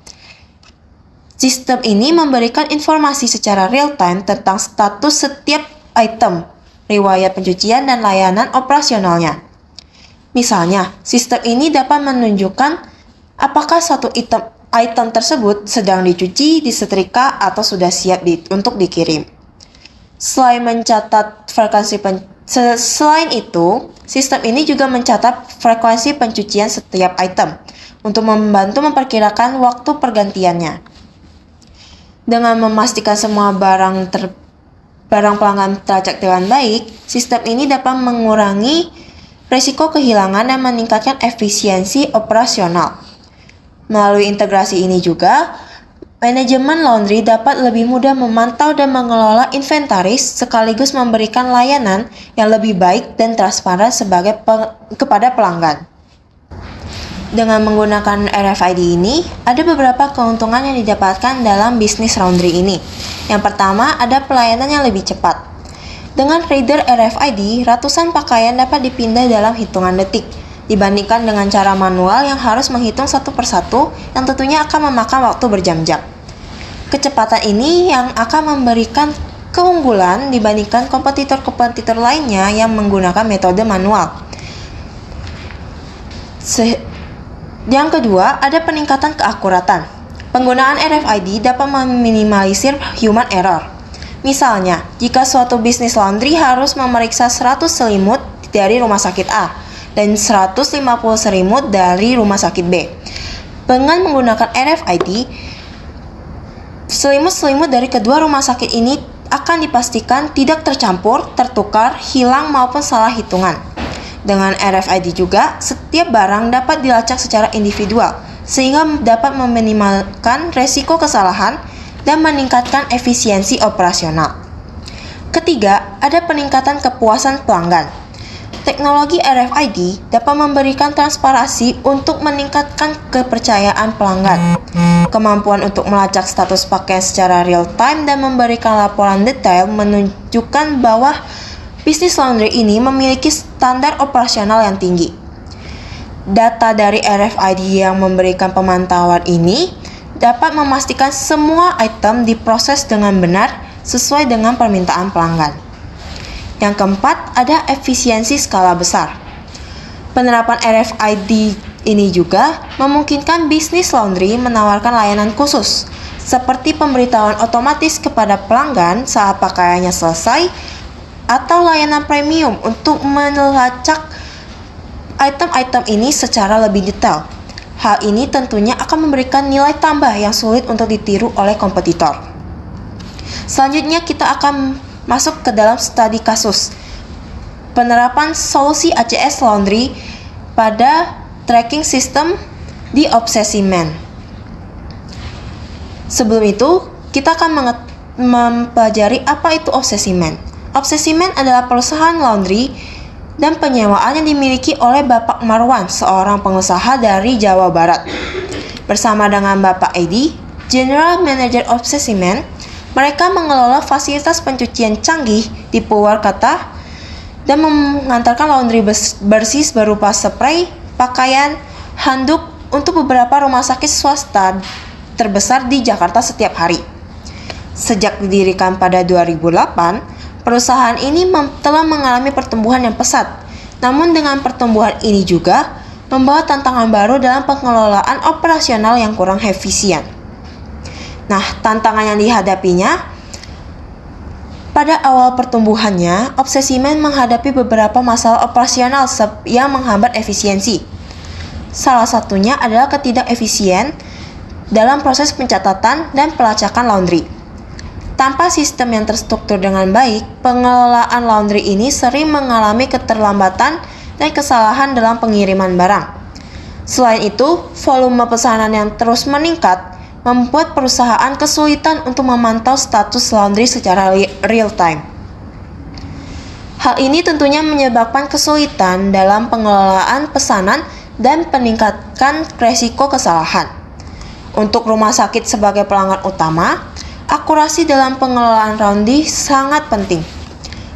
Sistem ini memberikan informasi secara real-time tentang status setiap item, riwayat pencucian, dan layanan operasionalnya. Misalnya, sistem ini dapat menunjukkan apakah satu item tersebut sedang dicuci, disetrika, atau sudah siap untuk dikirim. Selain itu, sistem ini juga mencatat frekuensi pencucian setiap item untuk membantu memperkirakan waktu pergantiannya. Dengan memastikan semua barang pelanggan teracak dengan baik, sistem ini dapat mengurangi risiko kehilangan dan meningkatkan efisiensi operasional. Melalui integrasi ini juga, manajemen laundry dapat lebih mudah memantau dan mengelola inventaris sekaligus memberikan layanan yang lebih baik dan transparan kepada pelanggan. Dengan menggunakan RFID ini, ada beberapa keuntungan yang didapatkan dalam bisnis laundry ini. Yang pertama, ada pelayanan yang lebih cepat. Dengan reader RFID, ratusan pakaian dapat dipindah dalam hitungan detik, dibandingkan dengan cara manual yang harus menghitung satu persatu yang tentunya akan memakan waktu berjam-jam. Kecepatan ini yang akan memberikan keunggulan dibandingkan kompetitor-kompetitor lainnya yang menggunakan metode manual. Yang kedua, ada peningkatan keakuratan. Penggunaan RFID dapat meminimalisir human error. Misalnya, jika suatu bisnis laundry harus memeriksa 100 selimut dari rumah sakit A dan 150 selimut dari rumah sakit B. Dengan menggunakan RFID, selimut-selimut dari kedua rumah sakit ini akan dipastikan tidak tercampur, tertukar, hilang maupun salah hitungan. Dengan RFID juga, setiap barang dapat dilacak secara individual, sehingga dapat meminimalkan resiko kesalahan dan meningkatkan efisiensi operasional. Ketiga, ada peningkatan kepuasan pelanggan. Teknologi RFID dapat memberikan transparansi untuk meningkatkan kepercayaan pelanggan. Kemampuan untuk melacak status pakaian secara real-time dan memberikan laporan detail menunjukkan bahwa bisnis laundry ini memiliki standar operasional yang tinggi. Data dari RFID yang memberikan pemantauan ini dapat memastikan semua item diproses dengan benar sesuai dengan permintaan pelanggan. Yang keempat, ada efisiensi skala besar. Penerapan RFID ini juga memungkinkan bisnis laundry menawarkan layanan khusus, seperti pemberitahuan otomatis kepada pelanggan saat pakaiannya selesai, atau layanan premium untuk melacak item-item ini secara lebih detail. Hal ini tentunya akan memberikan nilai tambah yang sulit untuk ditiru oleh kompetitor. Selanjutnya kita akan masuk ke dalam studi kasus penerapan solusi ACS Laundry pada tracking system di Obsessiman. Sebelum itu, kita akan mempelajari apa itu Obsessiman. Obsessiman adalah perusahaan laundry dan penyewaan yang dimiliki oleh Bapak Marwan, seorang pengusaha dari Jawa Barat. Bersama dengan Bapak Edi, General Manager Obsessiman, mereka mengelola fasilitas pencucian canggih di Purwakarta dan mengantarkan laundry bersih berupa spray, pakaian, handuk untuk beberapa rumah sakit swasta terbesar di Jakarta setiap hari. Sejak didirikan pada 2008, perusahaan ini telah mengalami pertumbuhan yang pesat. Namun dengan pertumbuhan ini juga membawa tantangan baru dalam pengelolaan operasional yang kurang efisien. Nah, tantangan yang dihadapinya Pada awal pertumbuhannya, Obsesimen menghadapi beberapa masalah operasional yang menghambat efisiensi. Salah satunya adalah ketidakefisien dalam proses pencatatan dan pelacakan laundry. Tanpa sistem yang terstruktur dengan baik, pengelolaan laundry ini sering mengalami keterlambatan dan kesalahan dalam pengiriman barang. Selain itu, volume pesanan yang terus meningkat membuat perusahaan kesulitan untuk memantau status laundry secara real time. Hal ini tentunya menyebabkan kesulitan dalam pengelolaan pesanan dan meningkatkan risiko kesalahan. Untuk rumah sakit sebagai pelanggan utama, akurasi dalam pengelolaan laundry sangat penting.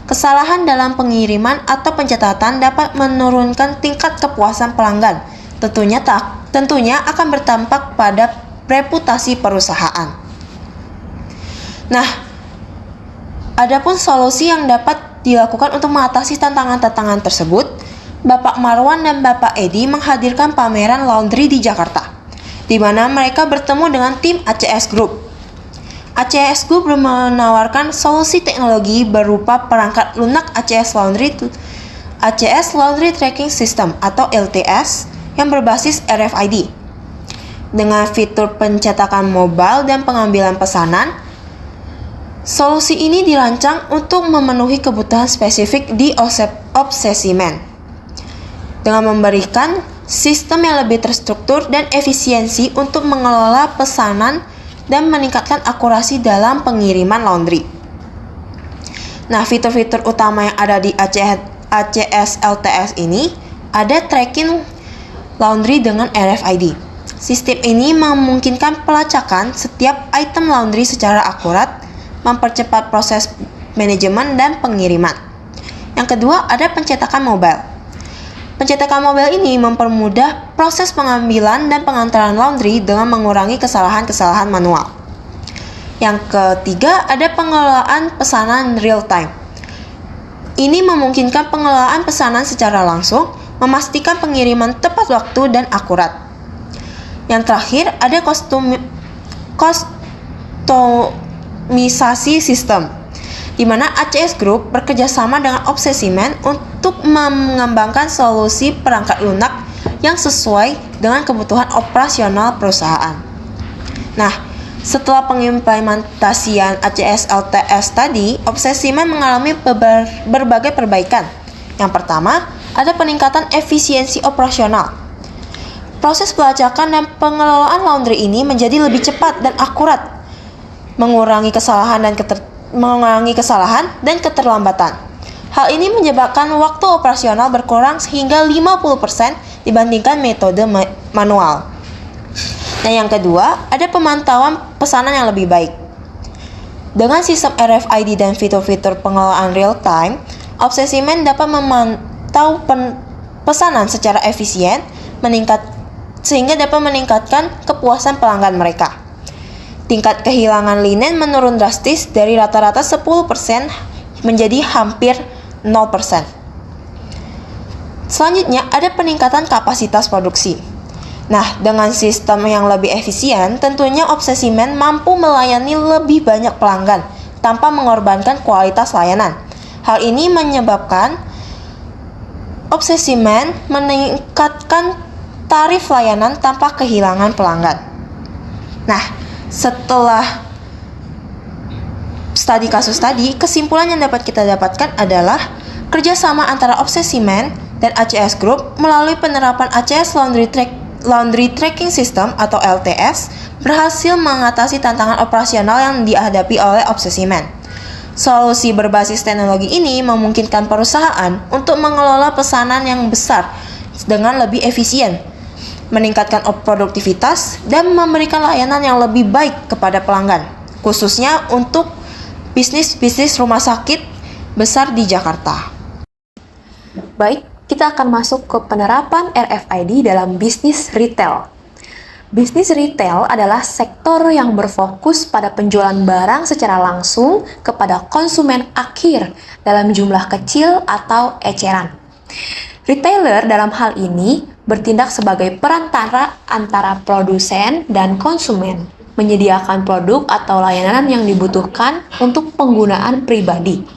Kesalahan dalam pengiriman atau pencatatan dapat menurunkan tingkat kepuasan pelanggan. Tentunya akan berdampak pada reputasi perusahaan. Nah, adapun solusi yang dapat dilakukan untuk mengatasi tantangan-tantangan tersebut, Bapak Marwan dan Bapak Edi menghadirkan pameran laundry di Jakarta, di mana mereka bertemu dengan tim ACS Group. ACS Group menawarkan solusi teknologi berupa perangkat lunak ACS Laundry Tracking System atau LTS yang berbasis RFID. Dengan fitur pencetakan mobile dan pengambilan pesanan, solusi ini dirancang untuk memenuhi kebutuhan spesifik di Obsesimen. Dengan memberikan sistem yang lebih terstruktur dan efisiensi untuk mengelola pesanan dan meningkatkan akurasi dalam pengiriman laundry. Nah, fitur-fitur utama yang ada di ACS LTS ini ada tracking laundry dengan RFID. Sistem ini memungkinkan pelacakan setiap item laundry secara akurat, mempercepat proses manajemen dan pengiriman. Yang kedua, ada pencetakan mobile. Pencetakan mobile ini mempermudah proses pengambilan dan pengantaran laundry dengan mengurangi kesalahan-kesalahan manual. Yang ketiga, ada pengelolaan pesanan real time. Ini memungkinkan pengelolaan pesanan secara langsung, memastikan pengiriman tepat waktu dan akurat. Yang terakhir, ada kustomisasi sistem, di mana ACS Group bekerjasama dengan Obsesimen untuk mengembangkan solusi perangkat lunak yang sesuai dengan kebutuhan operasional perusahaan. Nah, setelah pengimplementasian ACS LTS tadi, Obsesimen mengalami berbagai perbaikan. Yang pertama, ada peningkatan efisiensi operasional. Proses pelacakan dan pengelolaan laundry ini menjadi lebih cepat dan akurat, mengurangi kesalahan dan keterlambatan. Hal ini menyebabkan waktu operasional berkurang hingga 50% dibandingkan metode manual. Nah, yang kedua, ada pemantauan pesanan yang lebih baik. Dengan sistem RFID dan fitur-fitur pengelolaan real time, Obsesimen dapat memantau pesanan secara efisien, sehingga dapat meningkatkan kepuasan pelanggan mereka. Tingkat kehilangan linen menurun drastis dari rata-rata 10% menjadi hampir 0%. Selanjutnya, ada peningkatan kapasitas produksi. Nah, dengan sistem yang lebih efisien, tentunya Obsesimen mampu melayani lebih banyak pelanggan tanpa mengorbankan kualitas layanan. Hal ini menyebabkan Obsesimen meningkatkan tarif layanan tanpa kehilangan pelanggan. Nah, setelah studi kasus tadi, kesimpulan yang dapat kita dapatkan adalah kerjasama antara Obsesimen dan ACS Group melalui penerapan ACS Laundry Tracking System atau LTS berhasil mengatasi tantangan operasional yang dihadapi oleh Obsesimen. Solusi berbasis teknologi ini memungkinkan perusahaan untuk mengelola pesanan yang besar dengan lebih efisien, meningkatkan produktivitas, dan memberikan layanan yang lebih baik kepada pelanggan, khususnya untuk bisnis-bisnis rumah sakit besar di Jakarta. Baik, kita akan masuk ke penerapan RFID dalam bisnis retail. Bisnis retail adalah sektor yang berfokus pada penjualan barang secara langsung kepada konsumen akhir dalam jumlah kecil atau eceran. Retailer dalam hal ini bertindak sebagai perantara antara produsen dan konsumen. menyediakan produk atau layanan yang dibutuhkan untuk penggunaan pribadi.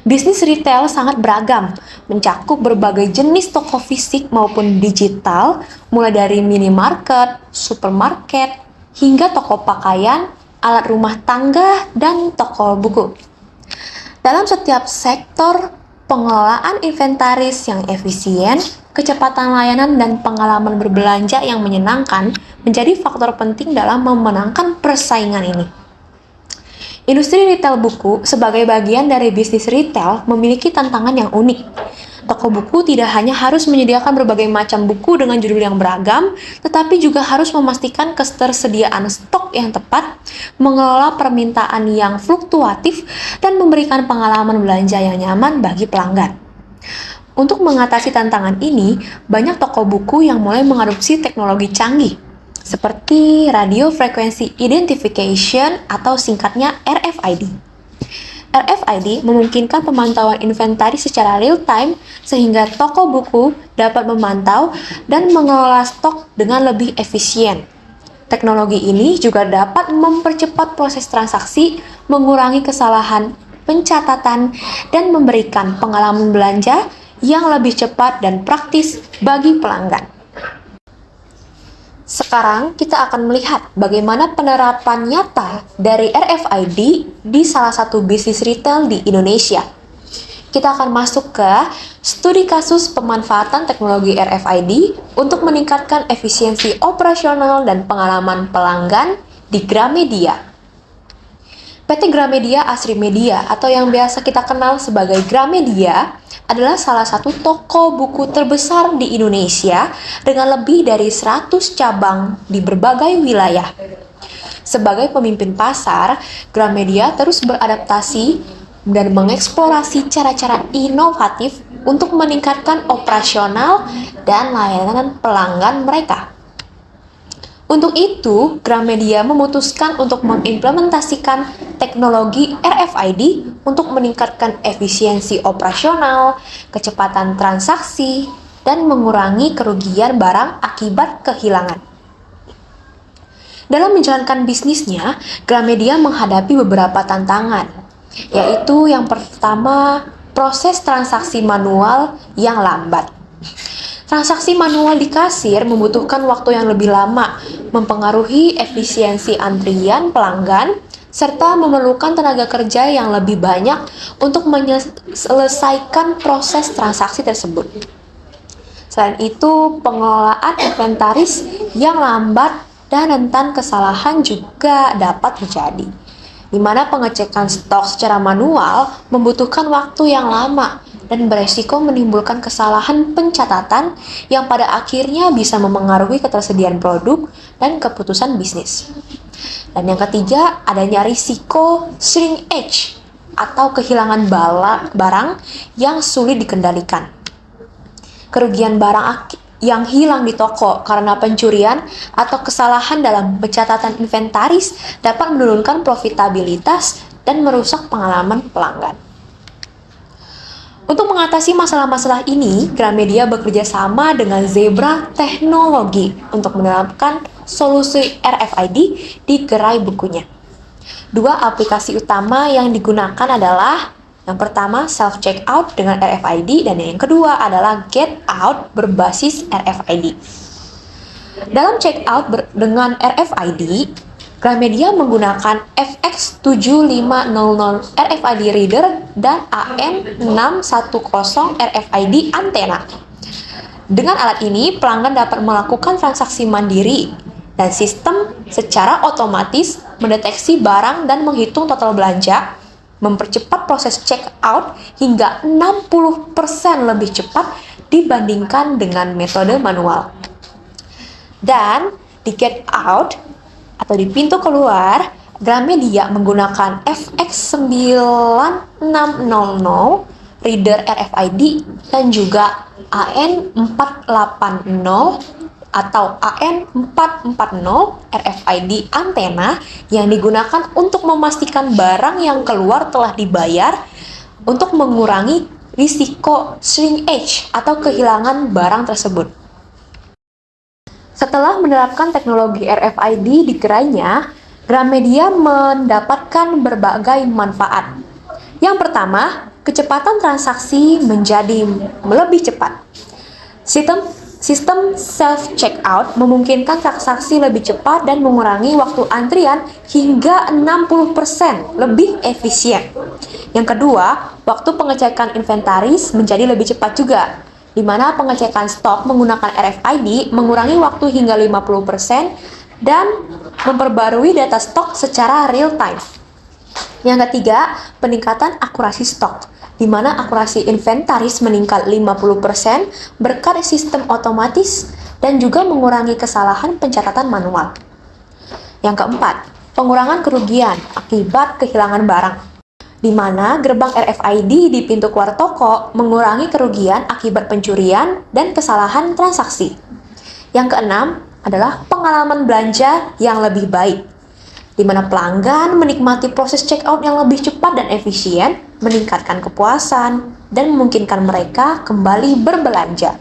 Bisnis retail sangat beragam, mencakup berbagai jenis toko fisik maupun digital, mulai dari minimarket, supermarket, hingga toko pakaian, alat rumah tangga, dan toko buku. Dalam setiap sektor, pengelolaan inventaris yang efisien, kecepatan layanan, dan pengalaman berbelanja yang menyenangkan menjadi faktor penting dalam memenangkan persaingan ini. Industri retail buku sebagai bagian dari bisnis retail memiliki tantangan yang unik. Toko buku tidak hanya harus menyediakan berbagai macam buku dengan judul yang beragam, tetapi juga harus memastikan ketersediaan stok yang tepat, mengelola permintaan yang fluktuatif, dan memberikan pengalaman belanja yang nyaman bagi pelanggan. Untuk mengatasi tantangan ini, banyak toko buku yang mulai mengadopsi teknologi canggih, seperti Radio Frequency Identification atau singkatnya RFID. RFID memungkinkan pemantauan inventaris secara real-time sehingga toko buku dapat memantau dan mengelola stok dengan lebih efisien. Teknologi ini juga dapat mempercepat proses transaksi, mengurangi kesalahan pencatatan, dan memberikan pengalaman belanja yang lebih cepat dan praktis bagi pelanggan. Sekarang kita akan melihat bagaimana penerapan nyata dari RFID di salah satu bisnis retail di Indonesia. Kita akan masuk ke studi kasus pemanfaatan teknologi RFID untuk meningkatkan efisiensi operasional dan pengalaman pelanggan di Gramedia. PT Gramedia Asri Media atau yang biasa kita kenal sebagai Gramedia adalah salah satu toko buku terbesar di Indonesia dengan lebih dari 100 cabang di berbagai wilayah. Sebagai pemimpin pasar, Gramedia terus beradaptasi dan mengeksplorasi cara-cara inovatif untuk meningkatkan operasional dan layanan pelanggan mereka. Untuk itu, Gramedia memutuskan untuk mengimplementasikan teknologi RFID untuk meningkatkan efisiensi operasional, kecepatan transaksi, dan mengurangi kerugian barang akibat kehilangan. Dalam menjalankan bisnisnya, Gramedia menghadapi beberapa tantangan, yaitu yang pertama, proses transaksi manual yang lambat. Transaksi manual di kasir membutuhkan waktu yang lebih lama, mempengaruhi efisiensi antrian pelanggan, serta memerlukan tenaga kerja yang lebih banyak untuk menyelesaikan proses transaksi tersebut. Selain itu, pengelolaan inventaris yang lambat dan rentan kesalahan juga dapat terjadi, di mana pengecekan stok secara manual membutuhkan waktu yang lama dan beresiko menimbulkan kesalahan pencatatan yang pada akhirnya bisa memengaruhi ketersediaan produk dan keputusan bisnis. Dan yang ketiga, adanya risiko shrinkage atau kehilangan barang yang sulit dikendalikan. Kerugian barang yang hilang di toko karena pencurian atau kesalahan dalam pencatatan inventaris dapat menurunkan profitabilitas dan merusak pengalaman pelanggan. Untuk mengatasi masalah-masalah ini, Gramedia bekerja sama dengan Zebra Teknologi untuk menerapkan solusi RFID di gerai bukunya. Dua aplikasi utama yang digunakan adalah yang pertama self-checkout dengan RFID dan yang kedua adalah get out berbasis RFID. Dalam checkout dengan RFID, Gramedia menggunakan FX7500 RFID Reader dan AN610 RFID Antena. Dengan alat ini, pelanggan dapat melakukan transaksi mandiri dan sistem secara otomatis mendeteksi barang dan menghitung total belanja, mempercepat proses checkout hingga 60% lebih cepat dibandingkan dengan metode manual. Dan di get out atau di pintu keluar, Gramedia menggunakan FX9600 reader RFID dan juga AN480 atau AN440 RFID antena yang digunakan untuk memastikan barang yang keluar telah dibayar untuk mengurangi risiko shrinkage atau kehilangan barang tersebut. Setelah menerapkan teknologi RFID di gerainya, Gramedia mendapatkan berbagai manfaat. Yang pertama, kecepatan transaksi menjadi lebih cepat. Sistem self-checkout memungkinkan transaksi lebih cepat dan mengurangi waktu antrian hingga 60% lebih efisien. Yang kedua, waktu pengecekan inventaris menjadi lebih cepat juga, di mana pengecekan stok menggunakan RFID mengurangi waktu hingga 50% dan memperbarui data stok secara real time. Yang ketiga, peningkatan akurasi stok, di mana akurasi inventaris meningkat 50% berkat sistem otomatis dan juga mengurangi kesalahan pencatatan manual. Yang keempat, pengurangan kerugian akibat kehilangan barang, di mana gerbang RFID di pintu keluar toko mengurangi kerugian akibat pencurian dan kesalahan transaksi. Yang keenam adalah pengalaman belanja yang lebih baik, di mana pelanggan menikmati proses checkout yang lebih cepat dan efisien, meningkatkan kepuasan, dan memungkinkan mereka kembali berbelanja.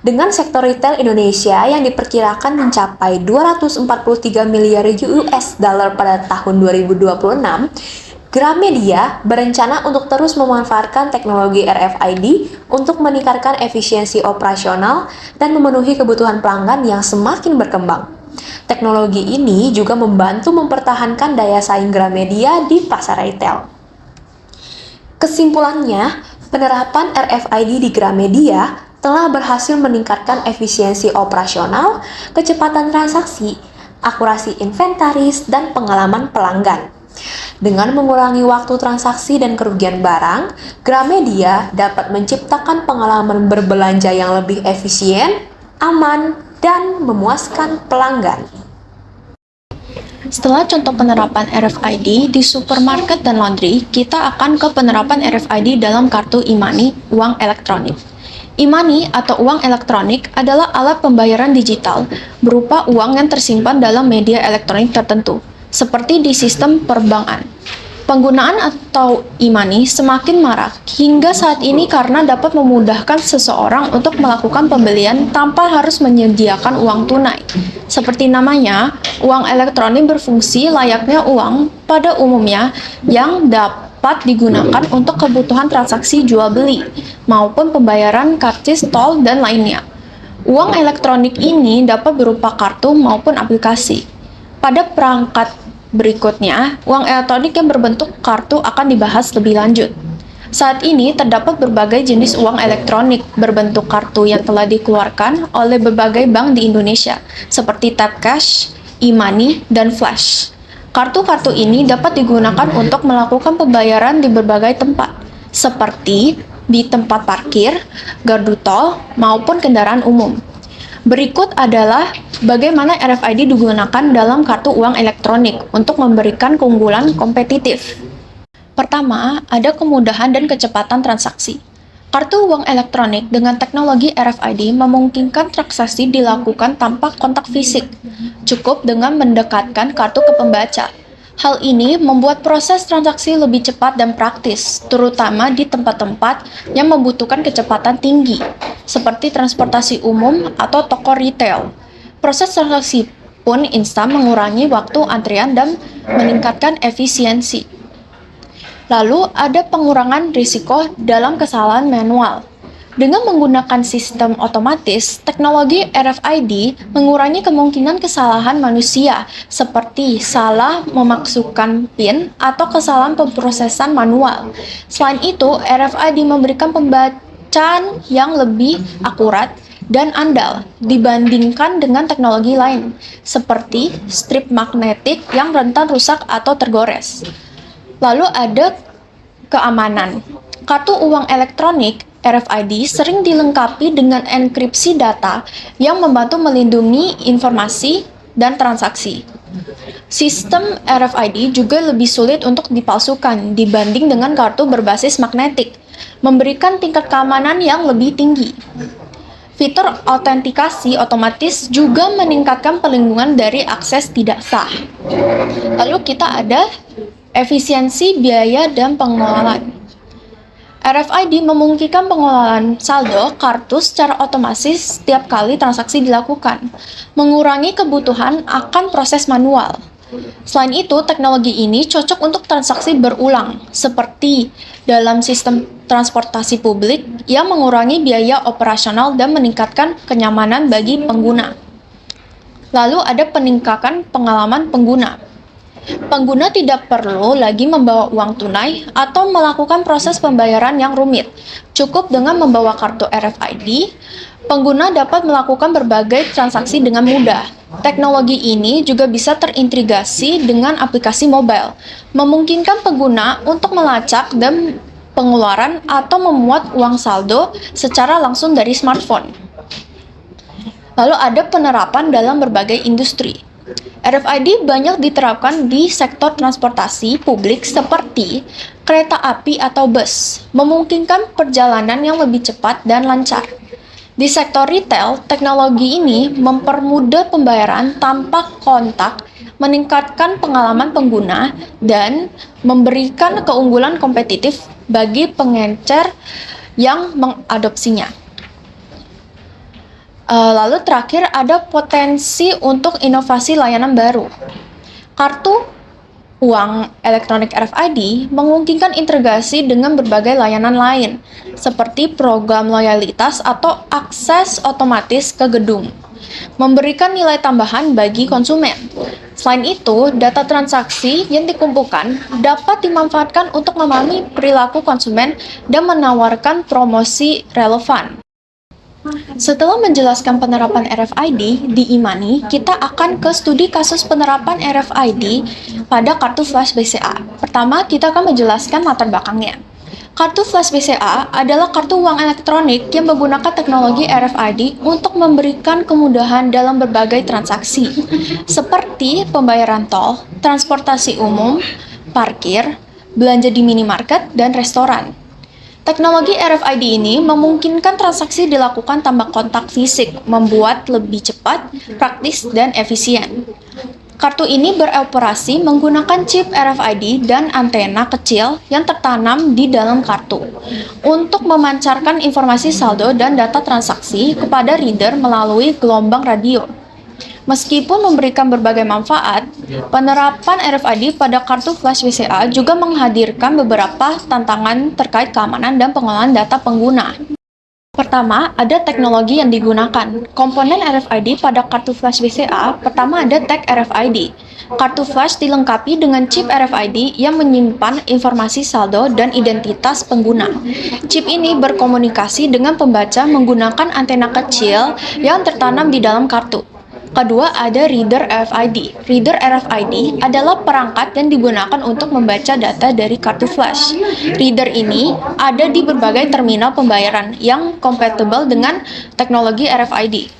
Dengan sektor retail Indonesia yang diperkirakan mencapai 243 miliar US dollar pada tahun 2026, Gramedia berencana untuk terus memanfaatkan teknologi RFID untuk meningkatkan efisiensi operasional dan memenuhi kebutuhan pelanggan yang semakin berkembang. Teknologi ini juga membantu mempertahankan daya saing Gramedia di pasar retail. Kesimpulannya, penerapan RFID di Gramedia telah berhasil meningkatkan efisiensi operasional, kecepatan transaksi, akurasi inventaris, dan pengalaman pelanggan. Dengan mengurangi waktu transaksi dan kerugian barang, Gramedia dapat menciptakan pengalaman berbelanja yang lebih efisien, aman, dan memuaskan pelanggan. Setelah contoh penerapan RFID di supermarket dan laundry, kita akan ke penerapan RFID dalam kartu e-money, uang elektronik. E-money atau uang elektronik adalah alat pembayaran digital berupa uang yang tersimpan dalam media elektronik tertentu, seperti di sistem perbankan. Penggunaan atau e-money semakin marak hingga saat ini karena dapat memudahkan seseorang untuk melakukan pembelian tanpa harus menyediakan uang tunai. Seperti namanya, uang elektronik berfungsi layaknya uang pada umumnya yang dapat digunakan untuk kebutuhan transaksi jual beli maupun pembayaran karcis tol dan lainnya. Uang elektronik ini dapat berupa kartu maupun aplikasi. Pada perangkat berikutnya, uang elektronik yang berbentuk kartu akan dibahas lebih lanjut. Saat ini terdapat berbagai jenis uang elektronik berbentuk kartu yang telah dikeluarkan oleh berbagai bank di Indonesia, seperti Tap Cash, e-money, dan Flash. Kartu-kartu ini dapat digunakan untuk melakukan pembayaran di berbagai tempat, seperti di tempat parkir, gardu tol, maupun kendaraan umum. Berikut adalah bagaimana RFID digunakan dalam kartu uang elektronik untuk memberikan keunggulan kompetitif. Pertama, ada kemudahan dan kecepatan transaksi. Kartu uang elektronik dengan teknologi RFID memungkinkan transaksi dilakukan tanpa kontak fisik, cukup dengan mendekatkan kartu ke pembaca. Hal ini membuat proses transaksi lebih cepat dan praktis, terutama di tempat-tempat yang membutuhkan kecepatan tinggi, seperti transportasi umum atau toko retail. Proses transaksi pun instan mengurangi waktu antrian dan meningkatkan efisiensi. Lalu ada pengurangan risiko dalam kesalahan manual. Dengan menggunakan sistem otomatis, teknologi RFID mengurangi kemungkinan kesalahan manusia, seperti salah memasukkan PIN atau kesalahan pemrosesan manual. Selain itu, RFID memberikan pembacaan yang lebih akurat dan andal dibandingkan dengan teknologi lain, seperti strip magnetik yang rentan rusak atau tergores. Lalu ada keamanan. Kartu uang elektronik RFID sering dilengkapi dengan enkripsi data yang membantu melindungi informasi dan transaksi. Sistem RFID juga lebih sulit untuk dipalsukan dibanding dengan kartu berbasis magnetik, memberikan tingkat keamanan yang lebih tinggi. Fitur autentikasi otomatis juga meningkatkan perlindungan dari akses tidak sah. Lalu kita ada efisiensi biaya dan pengelolaan. RFID memungkinkan pengelolaan saldo kartu secara otomatis setiap kali transaksi dilakukan, mengurangi kebutuhan akan proses manual. Selain itu, teknologi ini cocok untuk transaksi berulang, seperti dalam sistem transportasi publik yang mengurangi biaya operasional dan meningkatkan kenyamanan bagi pengguna. Lalu ada peningkatan pengalaman pengguna. Pengguna tidak perlu lagi membawa uang tunai atau melakukan proses pembayaran yang rumit. Cukup dengan membawa kartu RFID, pengguna dapat melakukan berbagai transaksi dengan mudah. Teknologi ini juga bisa terintegrasi dengan aplikasi mobile, memungkinkan pengguna untuk melacak dan pengeluaran atau memuat uang saldo secara langsung dari smartphone. Lalu ada penerapan dalam berbagai industri. RFID banyak diterapkan di sektor transportasi publik seperti kereta api atau bus, memungkinkan perjalanan yang lebih cepat dan lancar. Di sektor retail, teknologi ini mempermudah pembayaran tanpa kontak, meningkatkan pengalaman pengguna, dan memberikan keunggulan kompetitif bagi pengencer yang mengadopsinya. Lalu terakhir ada potensi untuk inovasi layanan baru. Kartu uang elektronik RFID memungkinkan integrasi dengan berbagai layanan lain, seperti program loyalitas atau akses otomatis ke gedung, memberikan nilai tambahan bagi konsumen. Selain itu, data transaksi yang dikumpulkan dapat dimanfaatkan untuk memahami perilaku konsumen dan menawarkan promosi relevan. Setelah menjelaskan penerapan RFID di Imani, kita akan ke studi kasus penerapan RFID pada kartu flash BCA. Pertama, kita akan menjelaskan latar belakangnya. Kartu flash BCA adalah kartu uang elektronik yang menggunakan teknologi RFID untuk memberikan kemudahan dalam berbagai transaksi, seperti pembayaran tol, transportasi umum, parkir, belanja di minimarket, dan restoran. Teknologi RFID ini memungkinkan transaksi dilakukan tanpa kontak fisik, membuat lebih cepat, praktis, dan efisien. Kartu ini beroperasi menggunakan chip RFID dan antena kecil yang tertanam di dalam kartu untuk memancarkan informasi saldo dan data transaksi kepada reader melalui gelombang radio. Meskipun memberikan berbagai manfaat, penerapan RFID pada kartu flash BCA juga menghadirkan beberapa tantangan terkait keamanan dan pengelolaan data pengguna. Pertama, ada teknologi yang digunakan. Komponen RFID pada kartu flash BCA, pertama ada tag RFID. Kartu flash dilengkapi dengan chip RFID yang menyimpan informasi saldo dan identitas pengguna. Chip ini berkomunikasi dengan pembaca menggunakan antena kecil yang tertanam di dalam kartu. Kedua, ada reader RFID. Reader RFID adalah perangkat yang digunakan untuk membaca data dari kartu flash. Reader ini ada di berbagai terminal pembayaran yang kompatibel dengan teknologi RFID.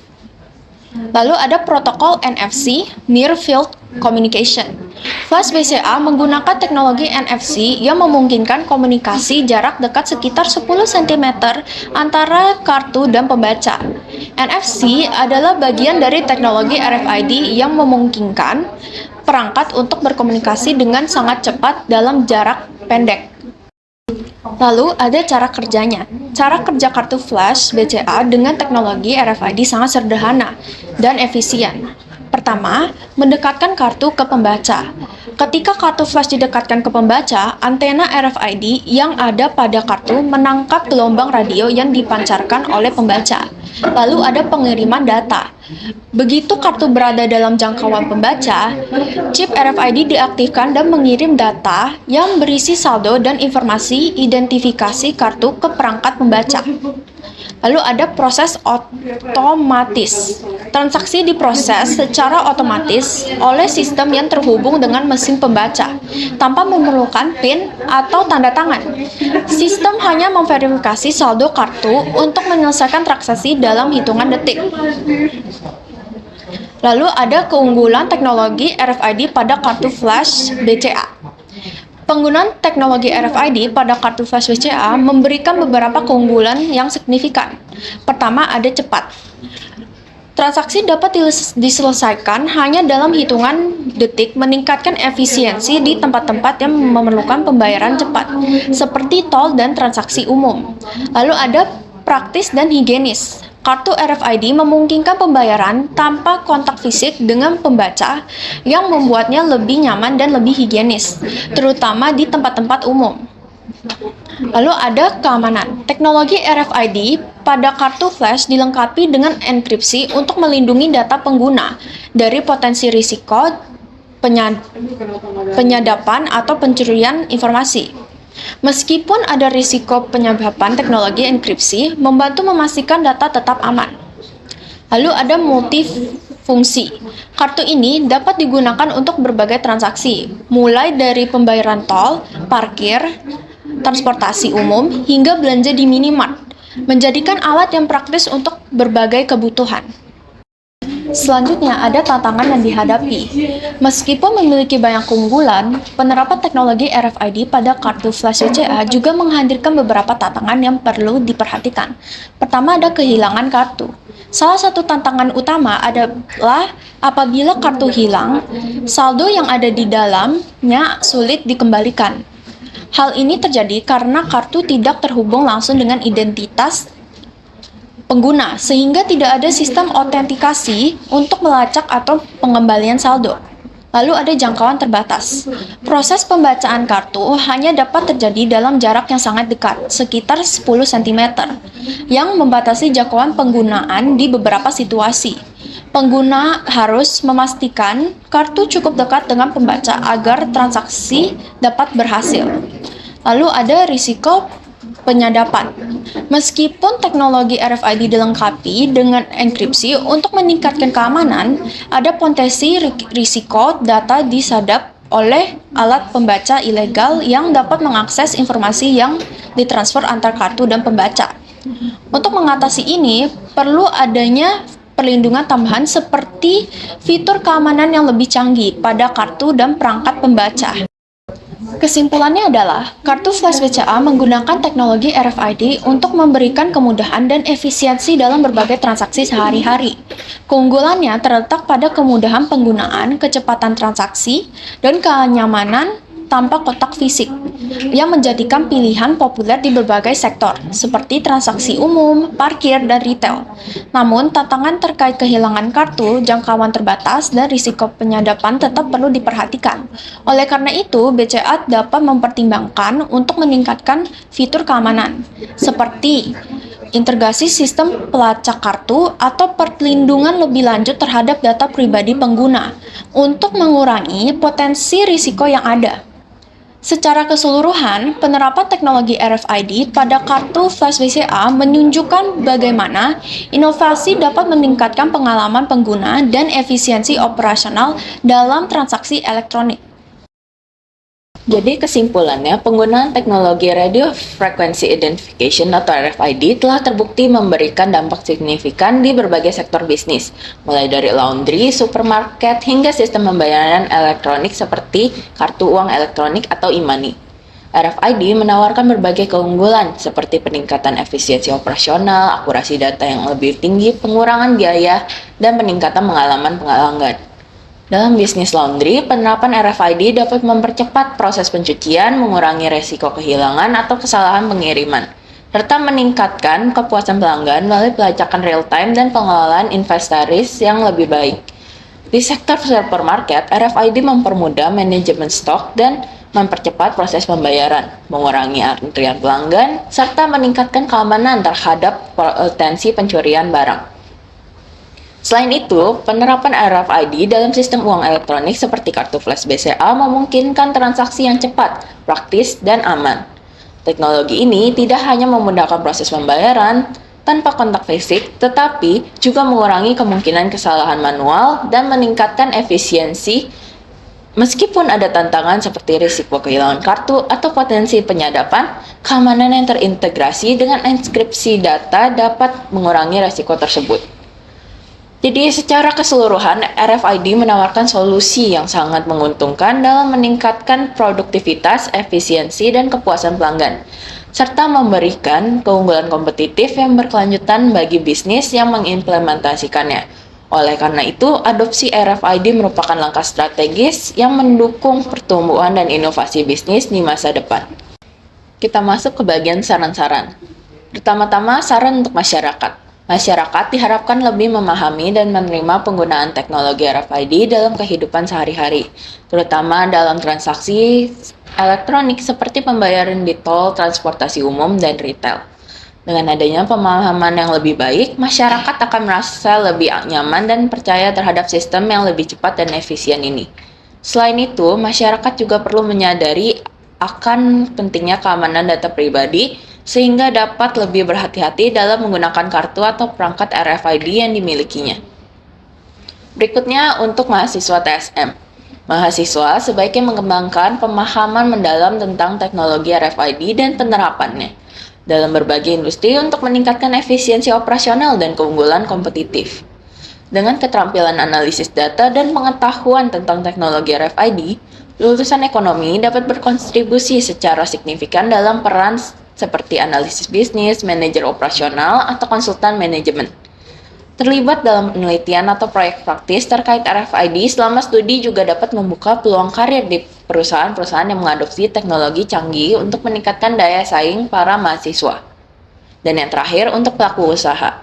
Lalu ada protokol NFC, Near Field Communication. Flash BCA menggunakan teknologi NFC yang memungkinkan komunikasi jarak dekat sekitar 10 cm antara kartu dan pembaca. NFC adalah bagian dari teknologi RFID yang memungkinkan perangkat untuk berkomunikasi dengan sangat cepat dalam jarak pendek. Lalu ada cara kerjanya. Cara kerja kartu flash BCA dengan teknologi RFID sangat sederhana dan efisien. Pertama, mendekatkan kartu ke pembaca. Ketika kartu flash didekatkan ke pembaca, antena RFID yang ada pada kartu menangkap gelombang radio yang dipancarkan oleh pembaca. Lalu ada pengiriman data. Begitu kartu berada dalam jangkauan pembaca, chip RFID diaktifkan dan mengirim data yang berisi saldo dan informasi identifikasi kartu ke perangkat pembaca. Lalu ada proses otomatis. Transaksi diproses secara otomatis oleh sistem yang terhubung dengan mesin pembaca tanpa memerlukan PIN atau tanda tangan. Sistem hanya memverifikasi saldo kartu untuk menyelesaikan transaksi dalam hitungan detik. Lalu ada keunggulan teknologi RFID pada kartu flash BCA. Penggunaan teknologi RFID pada kartu flash BCA memberikan beberapa keunggulan yang signifikan. Pertama, ada cepat. Transaksi dapat diselesaikan hanya dalam hitungan detik, meningkatkan efisiensi di tempat-tempat yang memerlukan pembayaran cepat, seperti tol dan transaksi umum. Lalu ada praktis dan higienis. Kartu RFID memungkinkan pembayaran tanpa kontak fisik dengan pembaca yang membuatnya lebih nyaman dan lebih higienis, terutama di tempat-tempat umum. Lalu ada keamanan. Teknologi RFID pada kartu flash dilengkapi dengan enkripsi untuk melindungi data pengguna dari potensi risiko penyadapan atau pencurian informasi. Meskipun ada risiko penyadapan, teknologi enkripsi membantu memastikan data tetap aman. Lalu ada multifungsi. Kartu ini dapat digunakan untuk berbagai transaksi, mulai dari pembayaran tol, parkir, transportasi umum, hingga belanja di minimart, menjadikan alat yang praktis untuk berbagai kebutuhan. Selanjutnya ada tantangan yang dihadapi. Meskipun memiliki banyak keunggulan, penerapan teknologi RFID pada kartu flash BCA juga menghadirkan beberapa tantangan yang perlu diperhatikan. Pertama ada kehilangan kartu. Salah satu tantangan utama adalah apabila kartu hilang, saldo yang ada di dalamnya sulit dikembalikan. Hal ini terjadi karena kartu tidak terhubung langsung dengan identitas pengguna, sehingga tidak ada sistem autentikasi untuk melacak atau pengembalian saldo. Lalu ada jangkauan terbatas. Proses pembacaan kartu hanya dapat terjadi dalam jarak yang sangat dekat, sekitar 10 cm, yang membatasi jangkauan penggunaan di beberapa situasi. Pengguna harus memastikan kartu cukup dekat dengan pembaca agar transaksi dapat berhasil. Lalu ada risiko penyadapan. Meskipun teknologi RFID dilengkapi dengan enkripsi untuk meningkatkan keamanan, ada potensi risiko data disadap oleh alat pembaca ilegal yang dapat mengakses informasi yang ditransfer antar kartu dan pembaca. Untuk mengatasi ini, perlu adanya perlindungan tambahan seperti fitur keamanan yang lebih canggih pada kartu dan perangkat pembaca. Kesimpulannya adalah, kartu flash BCA menggunakan teknologi RFID untuk memberikan kemudahan dan efisiensi dalam berbagai transaksi sehari-hari. Keunggulannya terletak pada kemudahan penggunaan, kecepatan transaksi, dan kenyamanan tanpa kotak fisik, yang menjadikan pilihan populer di berbagai sektor, seperti transaksi umum, parkir, dan retail. Namun, tantangan terkait kehilangan kartu, jangkauan terbatas, dan risiko penyadapan tetap perlu diperhatikan. Oleh karena itu, BCA dapat mempertimbangkan untuk meningkatkan fitur keamanan, seperti integrasi sistem pelacak kartu atau perlindungan lebih lanjut terhadap data pribadi pengguna, untuk mengurangi potensi risiko yang ada. Secara keseluruhan, penerapan teknologi RFID pada kartu flash BCA menunjukkan bagaimana inovasi dapat meningkatkan pengalaman pengguna dan efisiensi operasional dalam transaksi elektronik. Jadi kesimpulannya, penggunaan teknologi Radio Frequency Identification atau RFID telah terbukti memberikan dampak signifikan di berbagai sektor bisnis, mulai dari laundry, supermarket, hingga sistem pembayaran elektronik seperti kartu uang elektronik atau e-money. RFID menawarkan berbagai keunggulan seperti peningkatan efisiensi operasional, akurasi data yang lebih tinggi, pengurangan biaya, dan peningkatan pengalaman pelanggan. Dalam bisnis laundry, penerapan RFID dapat mempercepat proses pencucian, mengurangi resiko kehilangan atau kesalahan pengiriman, serta meningkatkan kepuasan pelanggan melalui pelacakan real-time dan pengelolaan inventaris yang lebih baik. Di sektor supermarket, RFID mempermudah manajemen stok dan mempercepat proses pembayaran, mengurangi antrian pelanggan, serta meningkatkan keamanan terhadap potensi pencurian barang. Selain itu, penerapan RFID dalam sistem uang elektronik seperti kartu flash BCA memungkinkan transaksi yang cepat, praktis, dan aman. Teknologi ini tidak hanya memudahkan proses pembayaran tanpa kontak fisik, tetapi juga mengurangi kemungkinan kesalahan manual dan meningkatkan efisiensi. Meskipun ada tantangan seperti risiko kehilangan kartu atau potensi penyadapan, keamanan yang terintegrasi dengan enkripsi data dapat mengurangi risiko tersebut. Jadi secara keseluruhan, RFID menawarkan solusi yang sangat menguntungkan dalam meningkatkan produktivitas, efisiensi, dan kepuasan pelanggan, serta memberikan keunggulan kompetitif yang berkelanjutan bagi bisnis yang mengimplementasikannya. Oleh karena itu, adopsi RFID merupakan langkah strategis yang mendukung pertumbuhan dan inovasi bisnis di masa depan. Kita masuk ke bagian saran-saran. Pertama-tama, saran untuk masyarakat. Masyarakat diharapkan lebih memahami dan menerima penggunaan teknologi RFID dalam kehidupan sehari-hari, terutama dalam transaksi elektronik seperti pembayaran di tol, transportasi umum, dan retail. Dengan adanya pemahaman yang lebih baik, masyarakat akan merasa lebih nyaman dan percaya terhadap sistem yang lebih cepat dan efisien ini. Selain itu, masyarakat juga perlu menyadari akan pentingnya keamanan data pribadi, sehingga dapat lebih berhati-hati dalam menggunakan kartu atau perangkat RFID yang dimilikinya. Berikutnya untuk mahasiswa TSM. Mahasiswa sebaiknya mengembangkan pemahaman mendalam tentang teknologi RFID dan penerapannya dalam berbagai industri untuk meningkatkan efisiensi operasional dan keunggulan kompetitif. Dengan keterampilan analisis data dan pengetahuan tentang teknologi RFID, lulusan ekonomi dapat berkontribusi secara signifikan dalam peran seperti analisis bisnis, manajer operasional, atau konsultan manajemen. Terlibat dalam penelitian atau proyek praktis terkait RFID selama studi juga dapat membuka peluang karir di perusahaan-perusahaan yang mengadopsi teknologi canggih untuk meningkatkan daya saing para mahasiswa. Dan yang terakhir, untuk pelaku usaha.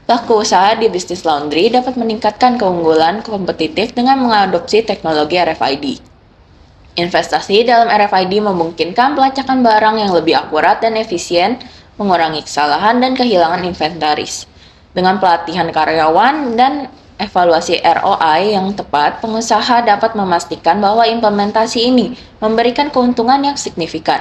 Pelaku usaha di bisnis laundry dapat meningkatkan keunggulan kompetitif dengan mengadopsi teknologi RFID. Investasi dalam RFID memungkinkan pelacakan barang yang lebih akurat dan efisien, mengurangi kesalahan dan kehilangan inventaris. Dengan pelatihan karyawan dan evaluasi ROI yang tepat, pengusaha dapat memastikan bahwa implementasi ini memberikan keuntungan yang signifikan.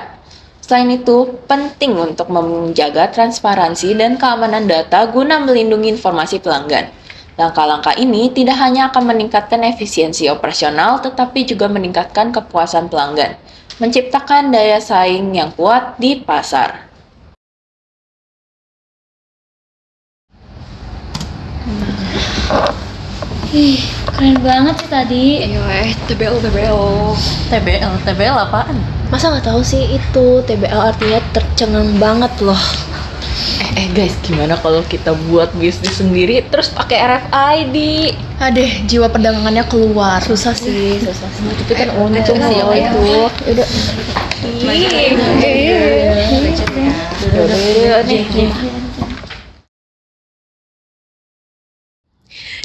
Selain itu, penting untuk menjaga transparansi dan keamanan data guna melindungi informasi pelanggan. Langkah-langkah ini tidak hanya akan meningkatkan efisiensi operasional, tetapi juga meningkatkan kepuasan pelanggan, menciptakan daya saing yang kuat di pasar. Ih, keren banget sih tadi. TBL. TBL apaan? Masa nggak tahu sih itu TBL artinya tercengang banget loh. Guys, gimana kalau kita buat bisnis sendiri terus pakai RFID? Adeh, jiwa perdagangannya keluar. Susah sih. Tapi kan untung sih itu. Udah.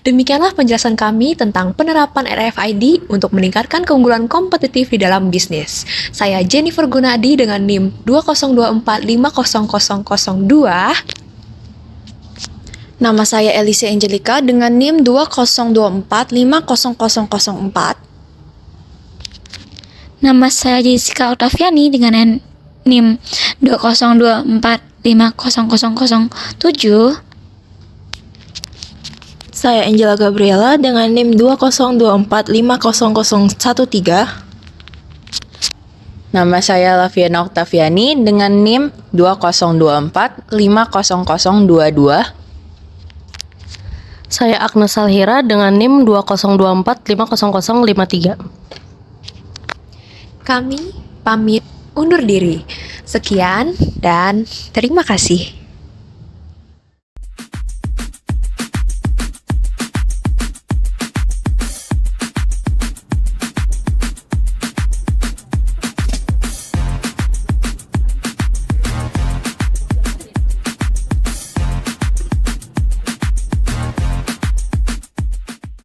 Demikianlah penjelasan kami tentang penerapan RFID untuk meningkatkan keunggulan kompetitif di dalam bisnis. Saya Jennifer Gunadi dengan NIM 20245002. Nama saya Elise Angelica dengan NIM 20245004. Nama saya Jessica Octaviani dengan NIM 2024500007. Saya Angela Gabriela dengan NIM 2024500013. Nama saya Laviana Octaviani dengan NIM 2024500022. Saya Agnes Salhira dengan NIM 2024500053. Kami pamit undur diri. Sekian dan terima kasih.